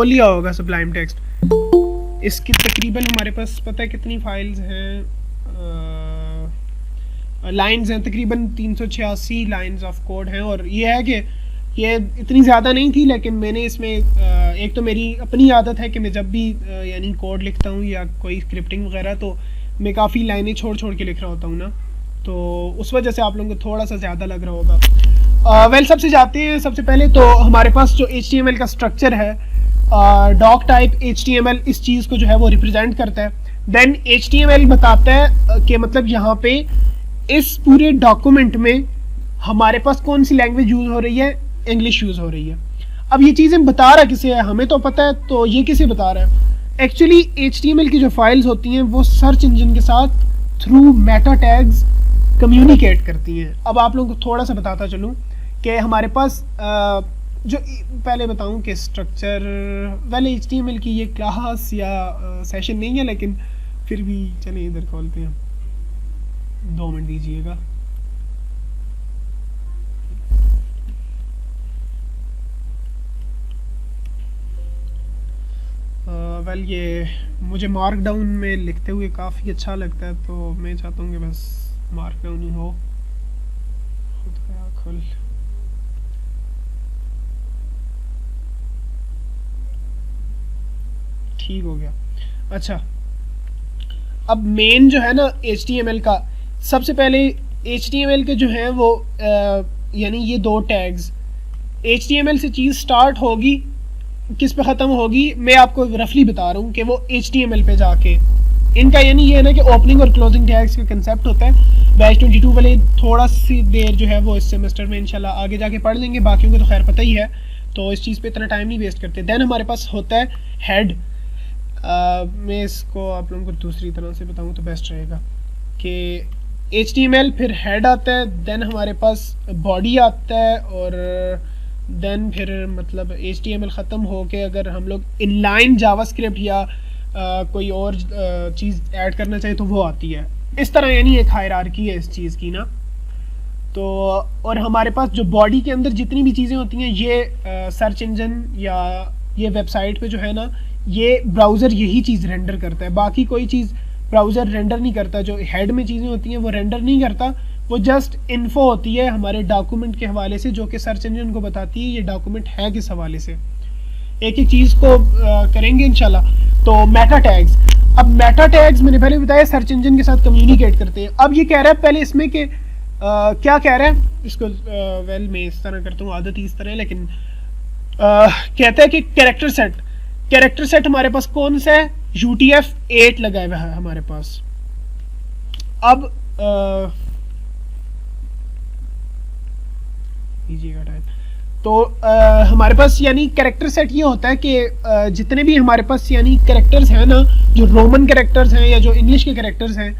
खोल लिया होगा सब्लाइम टेक्स्ट। इसकी तकरीबन हमारे पास पता है कितनी फाइल्स हैं, लाइंस हैं तकरीबन 386 लाइंस ऑफ कोड हैं। और ये है कि ये इतनी ज़्यादा नहीं थी, लेकिन मैंने इसमें एक तो मेरी अपनी आदत है कि मैं जब भी यानी कोड लिखता हूँ या कोई स्क्रिप्टिंग वगैरह, तो मैं काफ़ी लाइनें छोड़ छोड़ के लिख रहा होता हूँ ना, तो उस वजह से आप लोगों को थोड़ा सा ज़्यादा लग रहा होगा। वेल सबसे जाते हैं। सबसे पहले तो हमारे पास जो HTML का स्ट्रक्चर है, डॉक टाइप HTML इस चीज़ को जो है वो रिप्रेजेंट करता है। देन HTML बताता है कि मतलब यहाँ पे इस पूरे डॉक्यूमेंट में हमारे पास कौन सी लैंग्वेज यूज़ हो रही है, इंग्लिश यूज़ हो रही है। अब ये चीज़ें बता रहा किसे है, हमें तो पता है, तो ये किसे बता रहा है? एक्चुअली HTML की जो फाइल्स होती हैं वो सर्च इंजन के साथ थ्रू मेटा टैग्स कम्युनिकेट करती हैं। अब आप लोगों को थोड़ा सा बताता चलूँ कि हमारे पास जो पहले बताऊं कि स्ट्रक्चर वाले HTML की ये क्लास या सेशन नहीं है, लेकिन फिर भी चलें इधर खोलते हैं। 2 मिनट दीजिएगा। वेल ये मुझे मार्क डाउन में लिखते हुए काफ़ी अच्छा लगता है, तो मैं चाहता हूँ कि बस मार्क डाउन ही हो। खुल ठीक हो गया। अच्छा, अब मेन जो है ना HTML का, सबसे पहले HTML के जो हैं वो यानी ये 2 टैग्स, HTML से चीज़ स्टार्ट होगी, किस पे ख़त्म होगी मैं आपको रफली बता रहा हूँ कि वो HTML पे जाके इनका यानी ये है ना कि ओपनिंग और क्लोजिंग टैग्स का कंसेप्ट होता है। बैच 22 वाले थोड़ा सी देर जो है वो इस सेमेस्टर में इंशाल्लाह आगे जाके पढ़ लेंगे, बाकियों को तो खैर पता ही है, तो इस चीज़ पे इतना टाइम नहीं वेस्ट करते। देन हमारे पास होता है हेड। मैं इसको आप लोगों को दूसरी तरह से बताऊँ तो बेस्ट रहेगा कि HTML फिर हेड आता है, देन हमारे पास बॉडी आता है, और देन फिर मतलब HTML ख़त्म हो के अगर हम लोग इनलाइन जावास्क्रिप्ट या कोई और चीज़ ऐड करना चाहिए तो वो आती है। इस तरह यानी एक हायरार्की है इस चीज़ की ना। तो और हमारे पास जो बॉडी के अंदर जितनी भी चीज़ें होती हैं, ये सर्च इंजन या ये वेबसाइट पे जो है ना, ये ब्राउज़र यही चीज़ रेंडर करता है, बाकी कोई चीज़ ब्राउज़र रेंडर नहीं करता। जो हेड में चीज़ें होती हैं वो रेंडर नहीं करता, वो जस्ट इन्फो होती है हमारे डॉक्यूमेंट के हवाले से, जो कि सर्च इंजन को बताती है ये डॉक्यूमेंट है किस हवाले से। एक एक चीज़ को करेंगे इंशाल्लाह। तो मेटा टैग्स, अब मेटा टैग्स मैंने पहले बताया सर्च इंजन के साथ कम्युनिकेट करते हैं। अब ये कह रहा है पहले इसमें कि क्या कह रहा है इसको, वेल मैं इस तरह करता हूँ, आदत ही इस तरह है, लेकिन कहता है कि कैरेक्टर सेट, कैरेक्टर सेट हमारे पास कौन सा है, UTF-8 लगाया हुआ है हमारे पास। अब टाइम तो हमारे पास यानी कैरेक्टर सेट ये होता है कि जितने भी हमारे पास यानी कैरेक्टर्स हैं ना, जो रोमन कैरेक्टर्स हैं या जो इंग्लिश के कैरेक्टर्स हैं,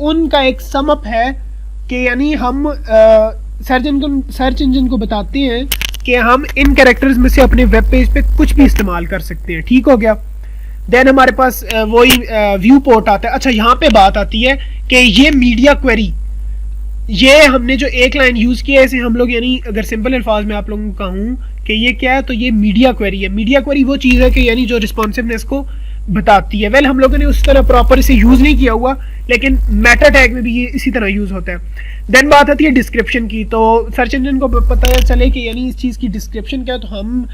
उनका एक सम अप है कि यानी हम सर्च इंजन को बताते हैं कि हम इन कैरेक्टर्स में से अपने वेब पेज पे कुछ भी इस्तेमाल कर सकते हैं। ठीक हो गया। देन हमारे पास वही व्यू पोर्ट आता है। अच्छा, यहाँ पे बात आती है कि ये मीडिया क्वेरी, ये हमने जो एक लाइन यूज़ की है इसे हम लोग यानी अगर सिंपल अल्फाज में आप लोगों को कहूँ कि ये क्या है, तो ये मीडिया क्वेरी है। मीडिया क्वेरी वो चीज़ है कि यानी जो रिस्पॉन्सिवनेस को बताती है। वेल हम लोगों ने उस तरह प्रॉपर इसे यूज़ नहीं किया हुआ, लेकिन मेटा टैग में भी ये इसी तरह यूज़ होता है। देन बात आती है डिस्क्रिप्शन की। तो सर्च इंजन को पता चले कि यानी इस चीज़ की डिस्क्रिप्शन क्या है, तो हम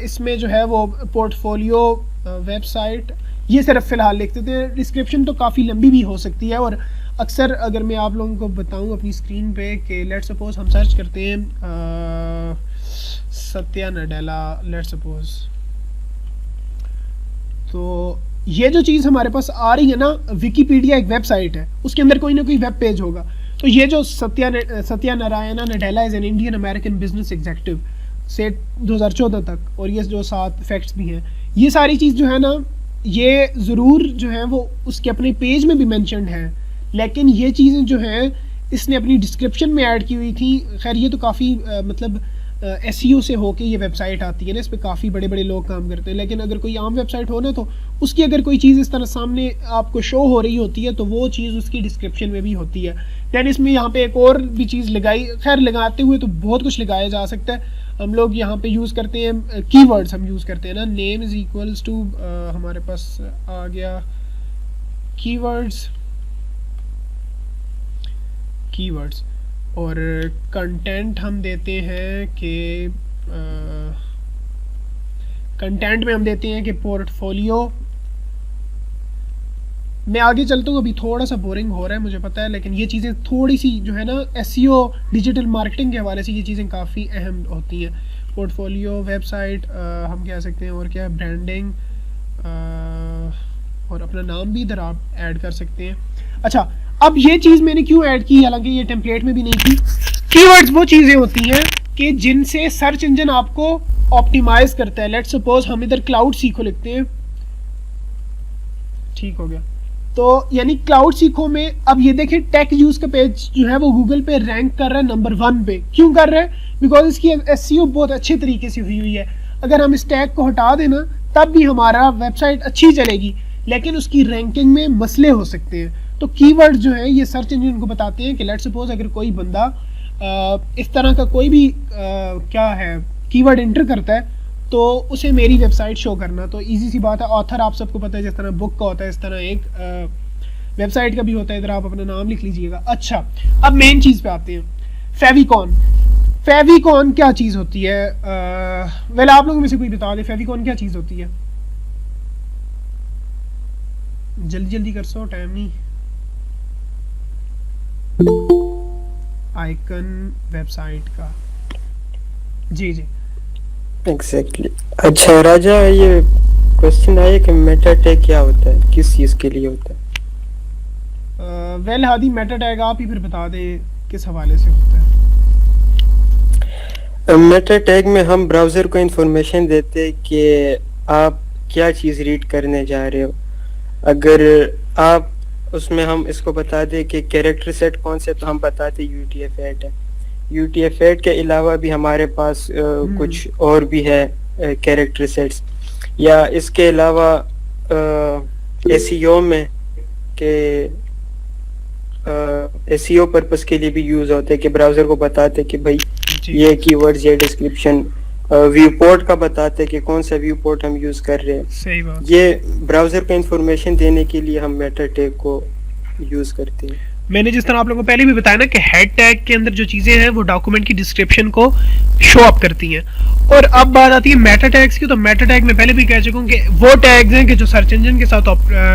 इसमें जो है वो पोर्टफोलियो, वेबसाइट, ये सिर्फ फ़िलहाल लिख देते हैं। डिस्क्रिप्शन तो काफ़ी लंबी भी हो सकती है, और अक्सर अगर मैं आप लोगों को बताऊं अपनी स्क्रीन पे कि लेट सपोज हम सर्च करते हैं सत्या नडेला, लेट सपोज, तो ये जो चीज़ हमारे पास आ रही है ना, विकीपीडिया एक वेबसाइट है, उसके अंदर कोई ना कोई वेब पेज होगा। तो ये जो Satya Narayana Nadella is an Indian American business executive से 2014 तक, और ये जो 7 फैक्ट्स भी हैं, ये सारी चीज़ जो है ना, ये ज़रूर जो है वो उसके अपने पेज में भी मैंशनड है, लेकिन ये चीज़ें जो हैं इसने अपनी डिस्क्रिप्शन में ऐड की हुई थी। खैर ये तो काफ़ी मतलब SEO से होके ये वेबसाइट आती है ना, इस पर काफ़ी बड़े बड़े लोग काम करते हैं। लेकिन अगर कोई आम वेबसाइट हो ना, तो उसकी अगर कोई चीज़ इस तरह सामने आपको शो हो रही होती है, तो वो चीज़ उसकी डिस्क्रिप्शन में भी होती है। दैन इसमें यहाँ पे एक और भी चीज़ लगाई, खैर लगाते हुए तो बहुत कुछ लगाया जा सकता है। हम लोग यहाँ पे यूज़ करते हैं कीवर्ड्स, हम यूज़ करते हैं ना, नेम इज़ इक्वल्स टू हमारे पास आ गया कीवर्ड्स, कीवर्ड्स, और कंटेंट हम देते हैं कि कंटेंट में हम देते हैं कि पोर्टफोलियो। मैं आगे चलता हूँ, अभी थोड़ा सा बोरिंग हो रहा है मुझे पता है, लेकिन ये चीज़ें थोड़ी सी जो है ना एसईओ डिजिटल मार्केटिंग के हवाले से ये चीज़ें काफ़ी अहम होती हैं। पोर्टफोलियो, वेबसाइट, हम कह सकते हैं, और क्या, ब्रांडिंग, और अपना नाम भी इधर आप ऐड कर सकते हैं। अच्छा, अब ये चीज़ मैंने क्यों ऐड की, हालांकि ये टेम्पलेट में भी नहीं थी। कीवर्ड्स वो चीज़ें होती हैं कि जिनसे सर्च इंजन आपको ऑप्टिमाइज करता है। लेट्स सपोज हम इधर क्लाउड सीखो लिखते हैं, ठीक हो गया, तो यानी क्लाउड सीखो में अब ये देखिए टेक यूज का पेज जो है वो गूगल पे रैंक कर रहा है नंबर 1 पे। क्यों कर रहा है? बिकॉज इसकी एसईओ बहुत अच्छे तरीके से हुई है। अगर हम इस टैग को हटा देना तब भी हमारा वेबसाइट अच्छी चलेगी, लेकिन उसकी रैंकिंग में मसले हो सकते हैं। तो कीवर्ड जो है ये सर्च इंजन को बताते हैं कि लेट्स सपोज अगर कोई बंदा इस तरह का कोई भी क्या है कीवर्ड एंटर करता है तो उसे मेरी वेबसाइट शो करना। तो इजी सी बात है, ऑथर आप सबको पता है, जिस तरह बुक का होता है इस तरह एक वेबसाइट का भी होता है। इधर आप अपना नाम लिख लीजिएगा। अच्छा, अब मेन चीज़ पे आते हैं, फेविकॉन। फेविकॉन क्या चीज़ होती है? वेल आप लोगों में से कोई बता दे फेविकॉन क्या चीज़ होती है? जल्दी जल्दी कर सो, टाइम नहीं। आइकन वेबसाइट का, जी जी एग्जैक्टली। अच्छा राजा, ये क्वेश्चन आया कि मेटा टैग क्या होता है, किस चीज़ के लिए होता है? वेल हादी, मेटा टैग आप ही फिर बता दें किस हवाले से होता है। मेटा टैग में हम ब्राउज़र को इंफॉर्मेशन देते हैं कि आप क्या चीज़ रीड करने जा रहे हो। अगर आप उसमें हम इसको बता दें कि कैरेक्टर सेट कौन से, तो हम बताते UTF-8 है। UTF-8 के अलावा भी हमारे पास कुछ और भी है कैरेक्टर सेट्स, या इसके अलावा SEO में के SEO पर्पस के लिए भी यूज होते हैं कि ब्राउजर को बताते हैं कि भाई ये कीवर्ड्स, ये डिस्क्रिप्शन, व्यू पोर्ट का बताते हैं कि कौन सा व्यू पोर्ट हम यूज कर रहे हैं। सही बात। ये ब्राउजर को इंफॉर्मेशन देने के लिए हम मेटा टैग को यूज करते हैं। मैंने जिस तरह आप लोगों को पहले भी बताया ना कि हेड टैग के अंदर जो चीज़ें हैं वो डॉक्यूमेंट की डिस्क्रिप्शन को शो अप करती हैं। और अब बात आती है मेटा टैग्स की। तो मेटा टैग में पहले भी कह चुका हूँ कि वो टैग्स हैं कि जो सर्च इंजन के साथ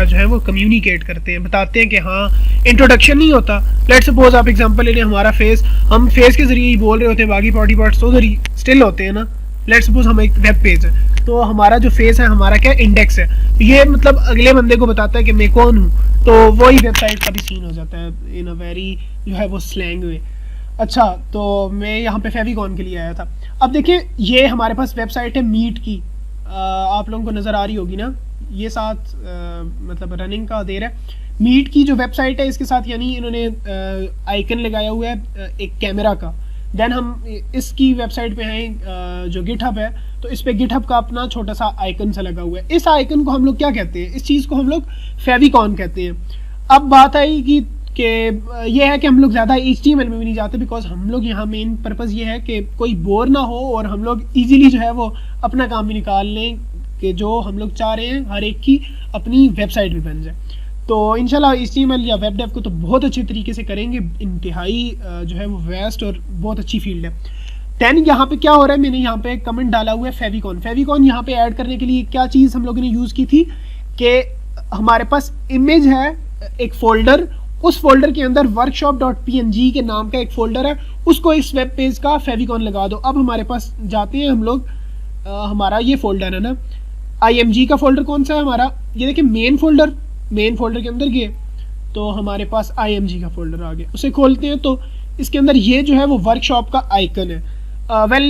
जो है वो कम्युनिकेट करते हैं, बताते हैं कि हाँ, इंट्रोडक्शन नहीं होता। लेट्स सपोज आप एग्जांपल ले लें, हमारा फेस, हम फेस के जरिए ही बोल रहे होते हैं, बाकी बॉडी पार्ट्स तो उधर ही स्टिल होते हैं ना। लेट्स सपोज हम एक वेब पेज है तो हमारा जो फेस है हमारा क्या इंडेक्स है, ये मतलब अगले बंदे को बताता है कि मैं कौन हूँ, तो वही वेबसाइट का भी सीन हो जाता है इन अ वेरी जो है वो स्लैंग वे। अच्छा, तो मैं यहाँ पे फेविकॉन के लिए आया था। अब देखिए ये हमारे पास वेबसाइट है मीट की, आप लोगों को नज़र आ रही होगी ना, ये साथ मतलब रनिंग का दे रहा है। मीट की जो वेबसाइट है इसके साथ यानी इन्होंने आइकन लगाया हुआ है एक कैमरा का। देन हम इसकी वेबसाइट पे हैं जो गिटहब है, तो इस पे गिटहब का अपना छोटा सा आइकन सा लगा हुआ है। इस आइकन को हम लोग क्या कहते हैं? इस चीज़ को हम लोग फेविकॉन कहते हैं। अब बात आई कि ये है कि हम लोग ज़्यादा HTML में भी नहीं जाते, बिकॉज हम लोग यहाँ मेन पर्पज़ ये है कि कोई बोर ना हो और हम लोग ईजिली जो है वो अपना काम भी निकाल लें कि जो हम लोग चाह रहे हैं हर एक की अपनी वेबसाइट भी बन जाए। तो इंशाल्लाह HTML या वेब डेव को तो बहुत अच्छे तरीके से करेंगे, इंतहाई जो है वो वेस्ट और बहुत अच्छी फील्ड है। दैन यहाँ पे क्या हो रहा है, मैंने यहाँ पे कमेंट डाला हुआ है फेविकॉन। फेविकॉन यहाँ पे ऐड करने के लिए क्या चीज़ हम लोगों ने यूज़ की थी कि हमारे पास इमेज है एक फ़ोल्डर, उस फोल्डर के अंदर workshop.png के नाम का एक फ़ोल्डर है, उसको इस वेब पेज का फेविकॉन लगा दो। अब हमारे पास जाते हैं हम लोग, हमारा ये फोल्डर है ना, IMG का फोल्डर कौन सा है हमारा, ये देखिए मेन फोल्डर। मेन फोल्डर के अंदर गए तो हमारे पास IMG का फोल्डर आ गया, उसे खोलते हैं तो इसके अंदर ये जो है वो वर्कशॉप का आइकन है। वेल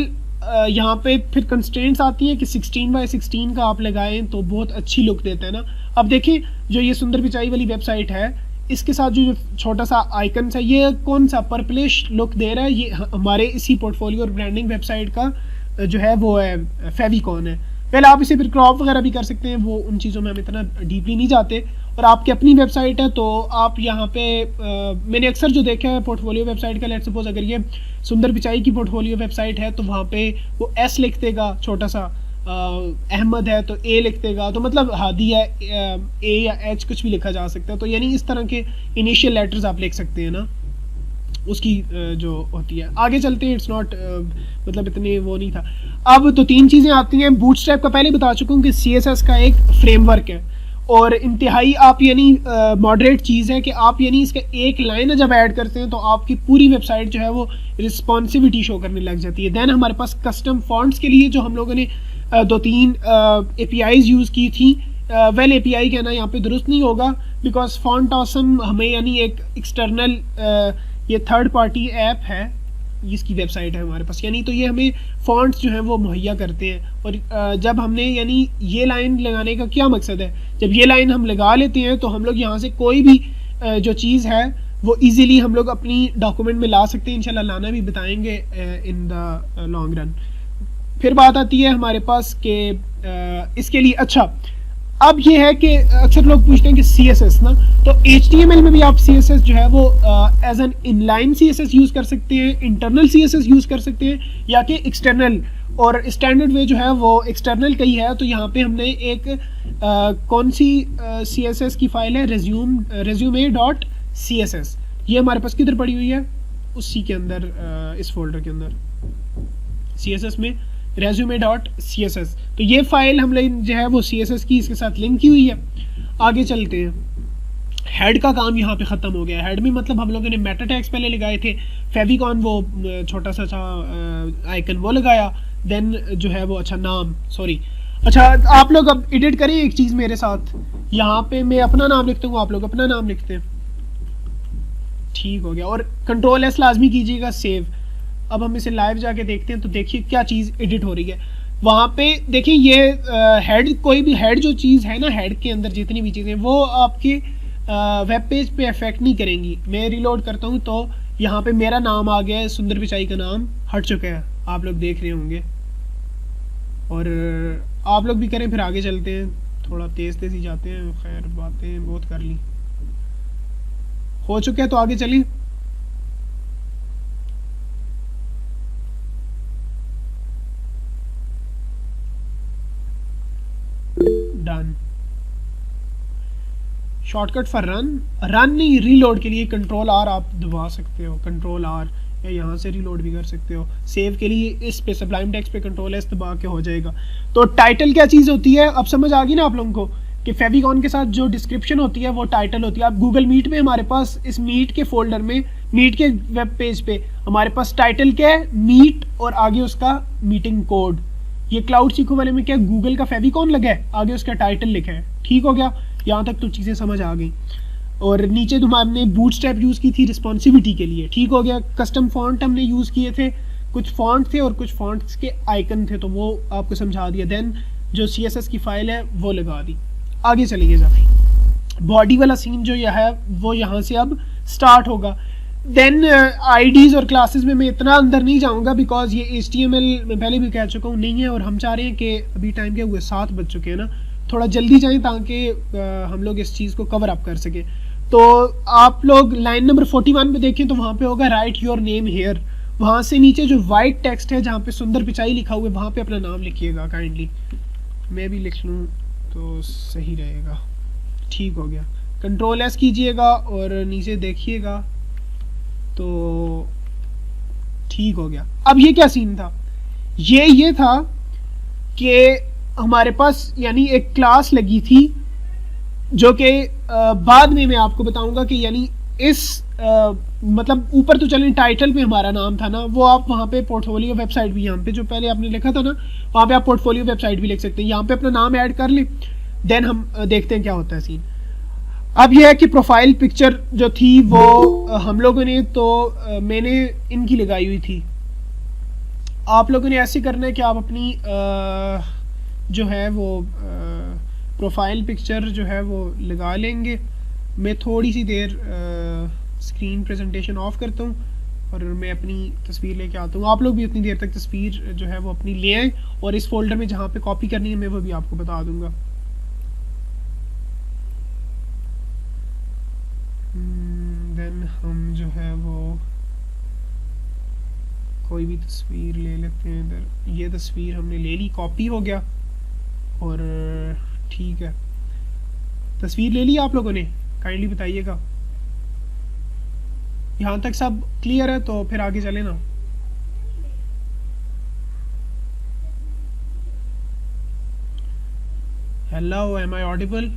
यहाँ पे फिर कंस्ट्रेंट्स आती हैं कि 16x16 का आप लगाएं तो बहुत अच्छी लुक देता है ना। अब देखिए जो ये सुंदर पिचाई वाली वेबसाइट है, इसके साथ जो छोटा सा आइकन है ये कौन सा पर्पलिश लुक दे रहा है, ये हमारे इसी पोर्टफोलियो और ब्रांडिंग वेबसाइट का जो है वो है फेविकॉन है। पहले आप इसे फिर क्रॉप वगैरह भी कर सकते हैं, वो उन चीज़ों में हम इतना डीपली नहीं जाते। और आपकी अपनी वेबसाइट है तो आप यहाँ पे मैंने अक्सर जो देखा है पोर्टफोलियो वेबसाइट का, लेट सपोज अगर ये सुंदर पिचाई की पोर्टफोलियो वेबसाइट है तो वहाँ पे वो एस लिख देगा छोटा सा, अहमद है तो ए लिख देगा, तो मतलब हादी है ए या एच कुछ भी लिखा जा सकता है। तो यानी इस तरह के इनिशियल लेटर्स आप लिख सकते हैं ना, उसकी जो होती है। आगे चलते हैं, इट्स नॉट मतलब इतने वो नहीं था। अब तो 3 चीज़ें आती हैं। बूटस्ट्रैप का पहले बता चुका हूँ कि CSS का एक फ्रेमवर्क है और इंतहाई आप यानी मॉडरेट चीज़ है कि आप यानी इसका एक लाइन जब ऐड करते हैं तो आपकी पूरी वेबसाइट जो है वो रिस्पॉन्सिविटी शो करने लग जाती है। देन हमारे पास कस्टम फॉन्ट्स के लिए जो हम लोगों ने 2-3 APIs यूज़ की थी। वेल API कहना यहाँ पे दुरुस्त नहीं होगा, बिकॉज फॉन्ट ऑसम हमें यानी एक एक्सटर्नल ये थर्ड पार्टी ऐप है, इसकी वेबसाइट है हमारे पास यानी, तो ये हमें फॉन्ट्स जो हैं वो मुहैया करते हैं। और जब हमने यानी ये लाइन लगाने का क्या मकसद है, जब ये लाइन हम लगा लेते हैं तो हम लोग यहाँ से कोई भी जो चीज़ है वो इजीली हम लोग अपनी डॉक्यूमेंट में ला सकते हैं, इंशाल्लाह लाना भी बताएंगे इन द लॉन्ग रन। फिर बात आती है हमारे पास कि इसके लिए अच्छा, अब ये है कि अक्सर लोग पूछते हैं कि CSS ना, तो HTML में भी आप CSS जो है वो as an inline CSS use कर सकते हैं, इंटरनल CSS यूज़ कर सकते हैं, या कि एक्सटर्नल। और स्टैंडर्ड वे जो है वो एक्सटर्नल का ही है। तो यहाँ पे हमने एक कौन सी CSS की फाइल है, resume.css, ये हमारे पास किधर पड़ी हुई है, उसी के अंदर इस फोल्डर के अंदर CSS में resume.css। तो ये फाइल हम लोग जो है वो CSS की इसके साथ लिंक की हुई है। आगे चलते हैं, हेड का काम यहाँ पे ख़त्म हो गया। हेड में मतलब हम लोगों ने मेटा टैग्स पहले लगाए थे, फेविकॉन वो छोटा सा आइकन वो लगाया, देन जो है वो अच्छा नाम, सॉरी अच्छा आप लोग अब एडिट करें एक चीज़ मेरे साथ, यहाँ पे मैं अपना नाम लिखता हूँ, आप लोग अपना नाम लिखते हैं, ठीक हो गया। और Ctrl+S लाजमी कीजिएगा, सेव। अब हम इसे लाइव जाके देखते हैं तो देखिए क्या चीज़ एडिट हो रही है। वहाँ पे देखिए ये हेड, कोई भी हेड जो चीज़ है ना, हेड के अंदर जितनी भी चीज़ें वो आपके वेब पेज पे अफेक्ट नहीं करेंगी। मैं रिलोड करता हूँ तो यहाँ पे मेरा नाम आ गया है, सुंदर पिचाई का नाम हट चुका है, आप लोग देख रहे होंगे। और आप लोग भी करें, फिर आगे चलते हैं, थोड़ा तेज़ तेज़ ही जाते हैं, खैर बातें बहुत कर ली, हो चुका है तो आगे चलिए। डन। शॉर्टकट फॉर रन नहीं, रीलोड के लिए Ctrl+R आप दबा सकते हो, Ctrl+R, या यहाँ से रीलोड भी कर सकते हो। सेव के लिए इस पे सबलाइम टेक्स्ट पे Ctrl+S दबा के हो जाएगा। तो टाइटल क्या चीज़ होती है, अब समझ आ गई ना आप लोगों को कि फेविकॉन के साथ जो डिस्क्रिप्शन होती है वो टाइटल होती है। आप गूगल मीट में हमारे पास इस मीट के फोल्डर में, मीट के वेब पेज पे हमारे पास टाइटल क्या है, मीट, और आगे उसका मीटिंग कोड। ये क्लाउड सीखो वाले में क्या गूगल का फेविकॉन लगा है, आगे उसका टाइटल लिखा है, ठीक हो गया। यहाँ तक तो चीज़ें समझ आ गई। और नीचे तो हमने बूटस्ट्रैप यूज़ की थी रिस्पॉन्सिविटी के लिए, ठीक हो गया। कस्टम फॉन्ट हमने यूज़ किए थे, कुछ फॉन्ट थे और कुछ फॉन्ट्स के आइकन थे, तो वो आपको समझा दिया। देन जो CSS की फाइल है वो लगा दी। आगे चलिए जरा, बॉडी वाला सीन जो यह है वो यहाँ से अब स्टार्ट होगा। देन IDs और क्लासेस में मैं इतना अंदर नहीं जाऊँगा, बिकॉज ये HTML मैं पहले भी कह चुका हूँ नहीं है, और हम चाह रहे हैं कि अभी टाइम क्या हुए 7 बज चुके हैं ना, थोड़ा जल्दी जाएं ताकि हम लोग इस चीज़ को कवर अप कर सकें। तो आप लोग लाइन नंबर 41 में देखें तो वहाँ पे होगा राइट योर नेम हेयर, वहाँ से नीचे जो वाइट टेक्स्ट है जहाँ पे सुंदर पिचाई लिखा हुआ है वहाँ पे अपना नाम लिखिएगा काइंडली। मैं भी लिख लूँ तो सही रहेगा, ठीक हो गया। Ctrl+S कीजिएगा और नीचे देखिएगा तो ठीक हो गया। अब ये क्या सीन था, ये था कि हमारे पास यानी एक क्लास लगी थी जो कि बाद में मैं आपको बताऊंगा कि यानी इस मतलब ऊपर तो चलें टाइटल में हमारा नाम था ना, वो आप वहाँ पे पोर्टफोलियो वेबसाइट भी, यहाँ पे जो पहले आपने लिखा था ना वहाँ पे आप पोर्टफोलियो वेबसाइट भी लिख सकते हैं, यहाँ पे अपना नाम ऐड कर लें। देन हम देखते हैं क्या होता है सीन। अब यह है कि प्रोफाइल पिक्चर जो थी वो हम लोगों ने तो मैंने इनकी लगाई हुई थी, आप लोगों ने ऐसे करना है कि आप अपनी जो है वो प्रोफाइल पिक्चर जो है वो लगा लेंगे। मैं थोड़ी सी देर स्क्रीन प्रेजेंटेशन ऑफ करता हूँ और मैं अपनी तस्वीर लेके आता हूँ। आप लोग भी उतनी देर तक तस्वीर जो है वो अपनी ले आएँ, और इस फोल्डर में जहाँ पे कॉपी करनी है मैं वो भी आपको बता दूँगा। देन हम जो है वो कोई भी तस्वीर ले लेते हैं इधर। ये तस्वीर हमने ले ली, कॉपी हो गया, और ठीक है, तस्वीर ले ली आप लोगों ने, काइंडली बताइएगा। यहाँ तक सब क्लियर है तो फिर आगे चले ना। Hello, am I audible?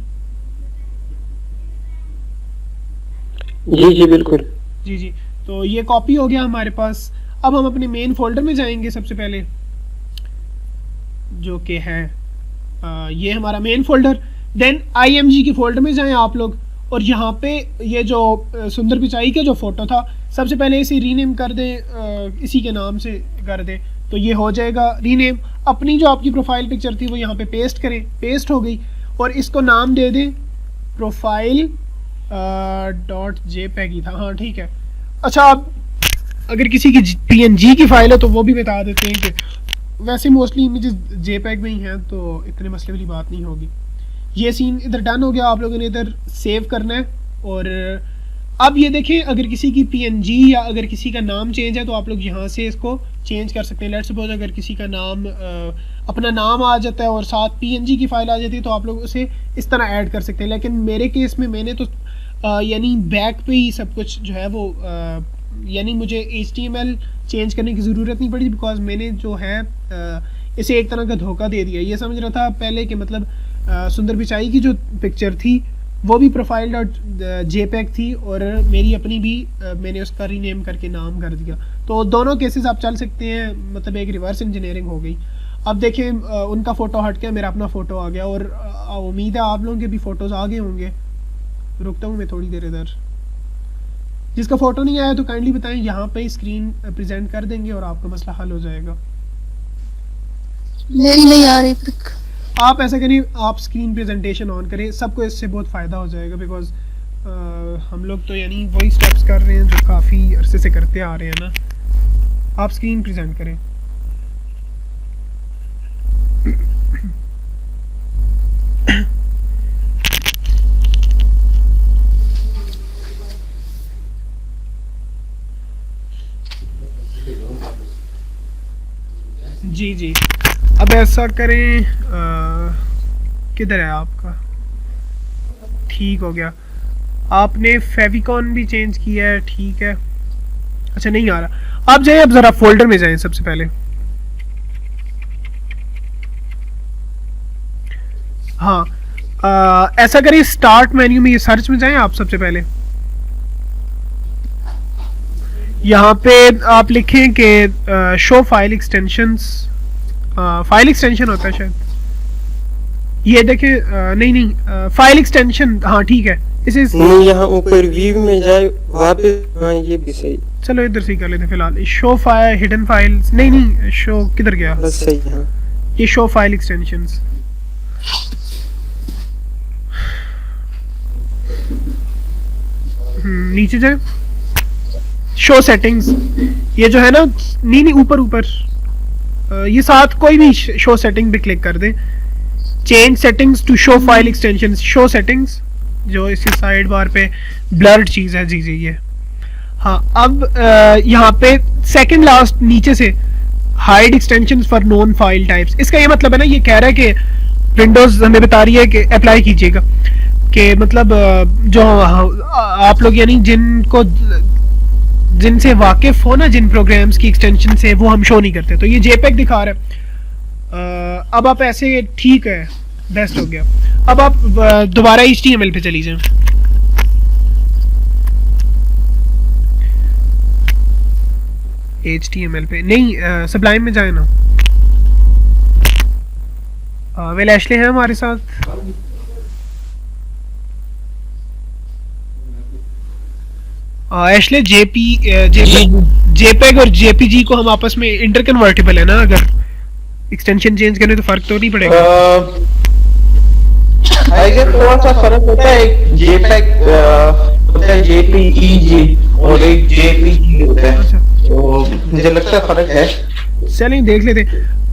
जी जी बिल्कुल। जी जी, तो ये कॉपी हो गया हमारे पास। अब हम अपने मेन फोल्डर में जाएंगे सबसे पहले, जो कि है ये हमारा मेन फोल्डर। देन IMG के फोल्डर में जाएं आप लोग, और यहाँ पे ये जो सुंदर पिचाई का जो फोटो था, सबसे पहले इसे रीनेम कर दें, इसी के नाम से कर दें, तो ये हो जाएगा रीनेम। अपनी जो आपकी प्रोफाइल पिक्चर थी वो यहाँ पे पेस्ट करें, पेस्ट हो गई, और इसको नाम दे दें प्रोफाइल .jpeg ही था, हाँ ठीक है। अच्छा, अब अगर किसी की PNG की फाइल है तो वो भी बता देते हैं कि वैसे मोस्टली इमेजेस JPEG में ही हैं, तो इतने मसले वाली बात नहीं होगी। ये सीन इधर डन हो गया, आप लोगों ने इधर सेव करना है। और अब ये देखें, अगर किसी की PNG या अगर किसी का नाम चेंज है तो आप लोग यहाँ से इसको चेंज कर सकते हैं। लेट्स सपोज अगर किसी का नाम अपना नाम आ जाता है और साथ PNG की फाइल आ जाती है तो आप लोग उसे इस तरह ऐड कर सकते हैं। लेकिन मेरे केस में मैंने तो यानी बैक पे ही सब कुछ जो है वो यानी मुझे HTML चेंज करने की ज़रूरत नहीं पड़ी, बिकॉज मैंने जो है इसे एक तरह का धोखा दे दिया। ये समझ रहा था पहले कि मतलब सुंदर पिचाई की जो पिक्चर थी वो भी profile.jpeg थी, और मेरी अपनी भी मैंने उसका रीनेम करके नाम कर दिया। तो दोनों केसेस आप चल सकते हैं, मतलब एक रिवर्स इंजीनियरिंग हो गई। अब देखें, उनका फ़ोटो हट गया, मेरा अपना फ़ोटो आ गया, और उम्मीद है आप लोगों के भी फ़ोटोज़ आ गए होंगे। रुकता हूँ मैं थोड़ी देर इधर। जिसका फ़ोटो नहीं आया तो काइंडली बताएं, यहाँ पे स्क्रीन प्रेजेंट कर देंगे और आपका मसला हल हो जाएगा। नहीं आ रही तक। आप ऐसा करिए, आप स्क्रीन प्रेजेंटेशन ऑन करें, सबको इससे बहुत फ़ायदा हो जाएगा, बिकॉज हम लोग तो यानी वही स्टेप्स कर रहे हैं जो काफ़ी अरसे से करते आ रहे हैं ना। आप स्क्रीन प्रेजेंट करें। जी जी, अब ऐसा करें, किधर है आपका? ठीक हो गया। आपने फेविकॉन भी चेंज किया है, ठीक है। अच्छा, नहीं आ रहा। आप जाइए, अब ज़रा फोल्डर में जाएं सबसे पहले। हाँ, ऐसा करिए, स्टार्ट मेन्यू में, ये सर्च में जाएं आप सबसे पहले। यहाँ पे आप लिखें कि show file extensions, file extension होता है शायद, ये देखें। नहीं, फाइल एक्सटेंशन, हाँ ठीक है। इसे नहीं, यहाँ ऊपर व्यू में जाए वापस, हाँ ये भी सही। चलो इधर से ही कर लेते हैं फिलहाल। शो फाइल हिडन फाइल्स, नहीं शो किधर गया? बस सही, हाँ ये शो फाइल एक्सटेंशंस। नीचे जाए, शो सेटिंग्स, ये जो है ना, नहीं ऊपर ऊपर, ये साथ कोई भी शो सेटिंग पे क्लिक कर दे। Change settings to show file extensions, show settings जो इसी साइड बार पे ब्लर्ड चीज़ है। जी जी, ये हाँ। अब यहाँ पे सेकंड लास्ट नीचे से hide extensions for non file types, इसका ये मतलब है ना, ये कह रहा है कि विंडोज हमें बता रही है कि अप्लाई कीजिएगा, कि मतलब जो आप लोग यानी जिनसे वाकिफ हो ना, जिन प्रोग्राम्स की एक्सटेंशन से, वो हम शो नहीं करते। तो ये JPEG दिखा रहा है। अब आप ऐसे, ठीक है, बेस्ट हो गया। अब आप दोबारा HTML पे चली जाएं। HTML पे नहीं, सबलाइम में जाए ना। वेल एशले हैं हमारे साथ। एशले JPEG और JPG को हम आपस में इंटरकन्वर्टेबल है ना, अगर एक्सटेंशन चेंज करें तो फर्क तो नहीं पड़ेगा। आई गेस थोड़ा सा फर्क होता है। एक JPEG होता है JPEG और एक JPG होता है। अच्छा, का फर्क है। चलें देख लेते हैं।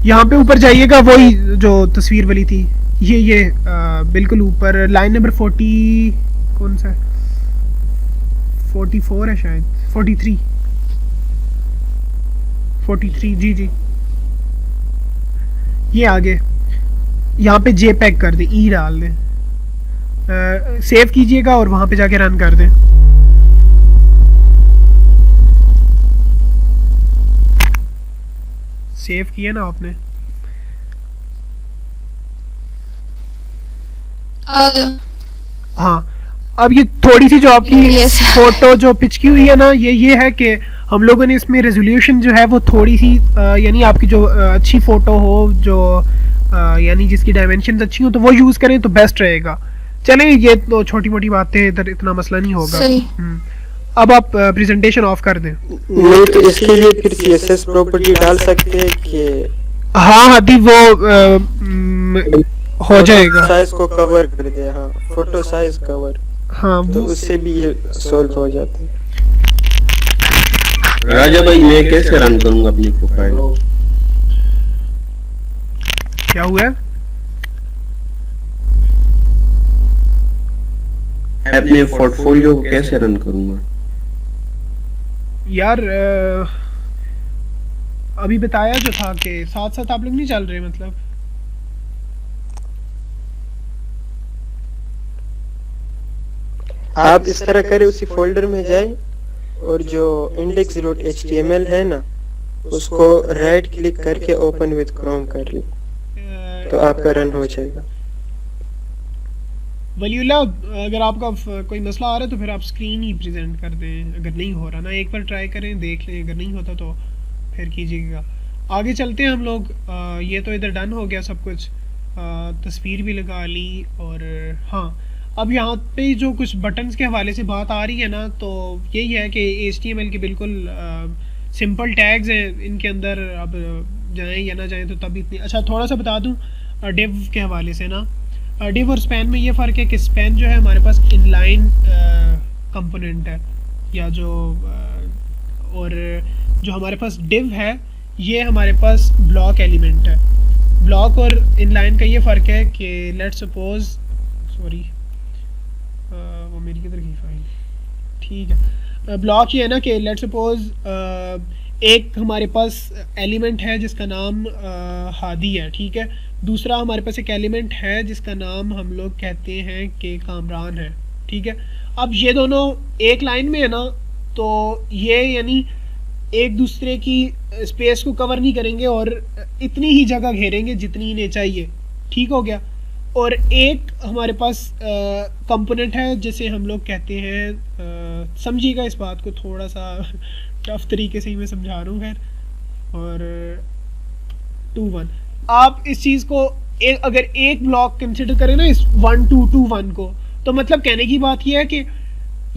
यहाँ पे ऊपर जाइएगा, वही जो तस्वीर वाली थी, ये बिल्कुल ऊपर लाइन नंबर 40 कौन सा है, 44 है शायद, 43 जी जी, ये आगे यहाँ पे जे पैक कर दें, ई डाल दें, सेव कीजिएगा और वहाँ पे जाके रन कर दें। सेव किया ना आपने? हाँ, अब ये थोड़ी सी जो आपकी Yes. फोटो जो पिच की हुई है ना, ये है कि हम लोगों ने इसमें रेजोल्यूशन जो है वो थोड़ी सी यानी आपकी जो अच्छी फोटो हो, जो यानी जिसकी डायमेंशंस अच्छी हो, तो वो यूज़ करें तो बेस्ट रहेगा। चलें, ये तो छोटी मोटी बातें, इधर इतना मसला नहीं होगा। सही। अब आप प्रेजेंटेशन ऑफ कर दें। नहीं तो इसके लिए फिर CSS प्रॉपर्टी डाल सकते हैं कि हाँ हादी, वो हो जाएगा। साइज को कवर कर दे, हाँ फोटो साइज कवर, हाँ तो वो उससे भी ये सॉल्व हो जाते हैं। राजा भाई मैं कैसे रन करूंगा अपनी प्रोफाइल? क्या हुआ है? मैं अपने पोर्टफोलियो को कैसे रन करूंगा? यार अभी बताया जो था कि साथ साथ आप लोग नहीं चल रहे, मतलब आप इस तरह करें, उसी फोल्डर में जाए और जो index.html है ना, उसको राइट क्लिक करके ओपन विद क्रोम कर ले, तो आपका रन हो जाएगा। वलीउल्लाह, अगर आपका कोई मसला आ रहा है तो फिर आप स्क्रीन ही प्रेजेंट कर दें। अगर नहीं हो रहा ना, एक बार ट्राई करें, देख लें, अगर नहीं होता तो फिर कीजिएगा। आगे चलते हैं हम लोग। ये तो इधर डन हो गया सब कुछ, तस्वीर भी लगा ली। और हाँ, अब यहाँ पे जो कुछ बटन्स के हवाले से बात आ रही है ना, तो यही है कि HTML के बिल्कुल सिंपल टैग्स हैं इनके अंदर। अब जाएं या ना जाएं तो तब इतनी अच्छा, थोड़ा सा बता दूं डिव के हवाले से ना। डिव और स्पैन में ये फ़र्क है कि स्पैन जो है हमारे पास इनलाइन कंपोनेंट है, या जो और जो हमारे पास डिव है ये हमारे पास ब्लॉक एलिमेंट है। ब्लॉक और इनलाइन का ये फ़र्क है कि लेट्स सपोज, सॉरी वो मेरी किधर गई फाइल, ठीक है। ब्लॉक ये है ना कि लेट्स सपोज एक हमारे पास एलिमेंट है जिसका नाम हादी है, ठीक है। दूसरा हमारे पास एक एलिमेंट है जिसका नाम हम लोग कहते हैं कि कामरान है, ठीक है। अब ये दोनों एक लाइन में है ना, तो ये यानी एक दूसरे की स्पेस को कवर नहीं करेंगे और इतनी ही जगह घेरेंगे जितनी इन्हें चाहिए, ठीक हो गया। और एक हमारे पास कंपोनेंट है जिसे हम लोग कहते हैं, समझिएगा इस बात को, थोड़ा सा टफ तरीके से ही मैं समझा रहा हूँ खैर। और 2-1 आप इस चीज़ को अगर एक ब्लॉक कंसिडर करें ना, इस 1-2-2-1 को, तो मतलब कहने की बात यह है कि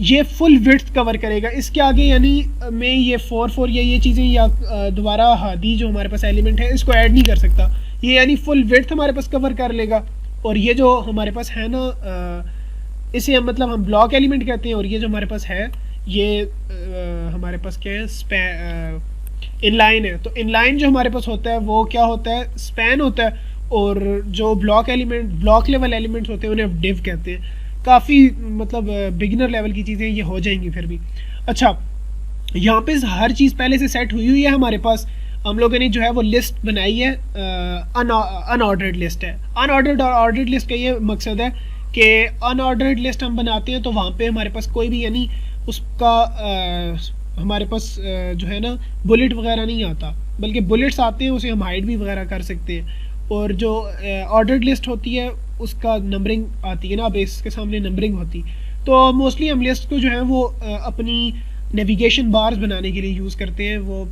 ये फुल विड्थ कवर करेगा। इसके आगे यानी मैं ये 4-4 या ये चीज़ें या दोबारा हादी जो हमारे पास एलिमेंट है इसको ऐड नहीं कर सकता। ये यानी फुल विड्थ हमारे पास कवर कर लेगा। और ये जो हमारे पास है ना, इसे हम मतलब हम ब्लॉक एलिमेंट कहते हैं। और ये जो हमारे पास है ये हमारे पास क्या है, इनलाइन है। तो इनलाइन जो हमारे पास होता है वो क्या होता है, स्पैन होता है। और जो block element, block level elements होते हैं उन्हें डिव कहते हैं। काफ़ी मतलब बिगिनर लेवल की चीज़ें ये हो जाएंगी फिर भी। अच्छा, यहाँ पे हर चीज़ पहले से सेट हुई है हमारे पास। हम लोगों ने जो है वो लिस्ट बनाई है, अनऑर्डर्ड लिस्ट है। अनऑर्डर्ड और ऑर्डर्ड लिस्ट का ये मकसद है कि अनऑर्डर्ड लिस्ट हम बनाते हैं तो वहाँ पे हमारे पास कोई भी यानी उसका हमारे पास जो है ना बुलेट वगैरह नहीं आता, बल्कि बुलेट्स आते हैं, उसे हम हाइड भी वगैरह कर सकते हैं। और जो ऑर्डर्ड लिस्ट होती है उसका नंबरिंग आती है ना, अब इसके सामने नंबरिंग होती। तो मोस्टली हम लिस्ट को जो है वो अपनी नेविगेशन बार्स बनाने के लिए यूज़ करते हैं। वो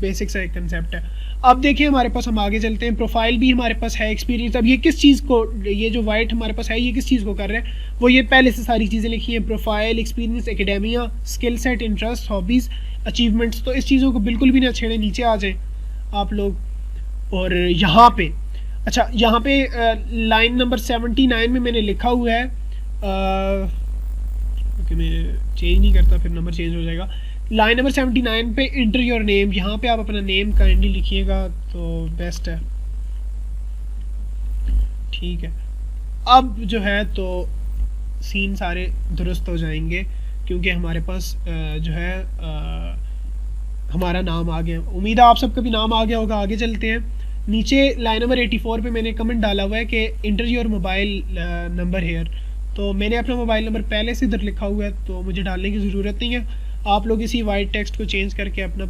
बेसिक सा एक कंसेप्ट है। अब देखिए हमारे पास, हम आगे चलते हैं। प्रोफाइल भी हमारे पास है, एक्सपीरियंस। अब ये किस चीज़ को, ये जो वाइट हमारे पास है ये किस चीज़ को कर रहे हैं, वो ये पहले से सारी चीज़ें लिखी हैं। Profile, experience, academia, skill set, interest, hobbies, achievements. तो इस चीज़ों को बिल्कुल भी ना छेड़े, नीचे आ जाएँ आप लोग। और यहाँ पे अच्छा, यहाँ पे लाइन नंबर 79 में मैंने लिखा हुआ है, ओके मैं चेंज नहीं करता फिर नंबर चेंज हो जाएगा। लाइन नंबर 79 पे इंटर योर नेम, यहाँ पे आप अपना नेम काइंडली लिखिएगा तो बेस्ट है। ठीक है, अब जो है तो सीन सारे दुरुस्त हो जाएंगे क्योंकि हमारे पास जो है हमारा नाम आ गया। उम्मीद है आप सबका भी नाम आ गया होगा। आगे चलते हैं। नीचे लाइन नंबर 84 पे मैंने कमेंट डाला हुआ है कि inter your mobile number here, तो मैंने अपना मोबाइल नंबर पहले से इधर लिखा हुआ है तो मुझे डालने की ज़रूरत नहीं है। आप लोग इसी वाइट टेक्स्ट को चेंज करके अपना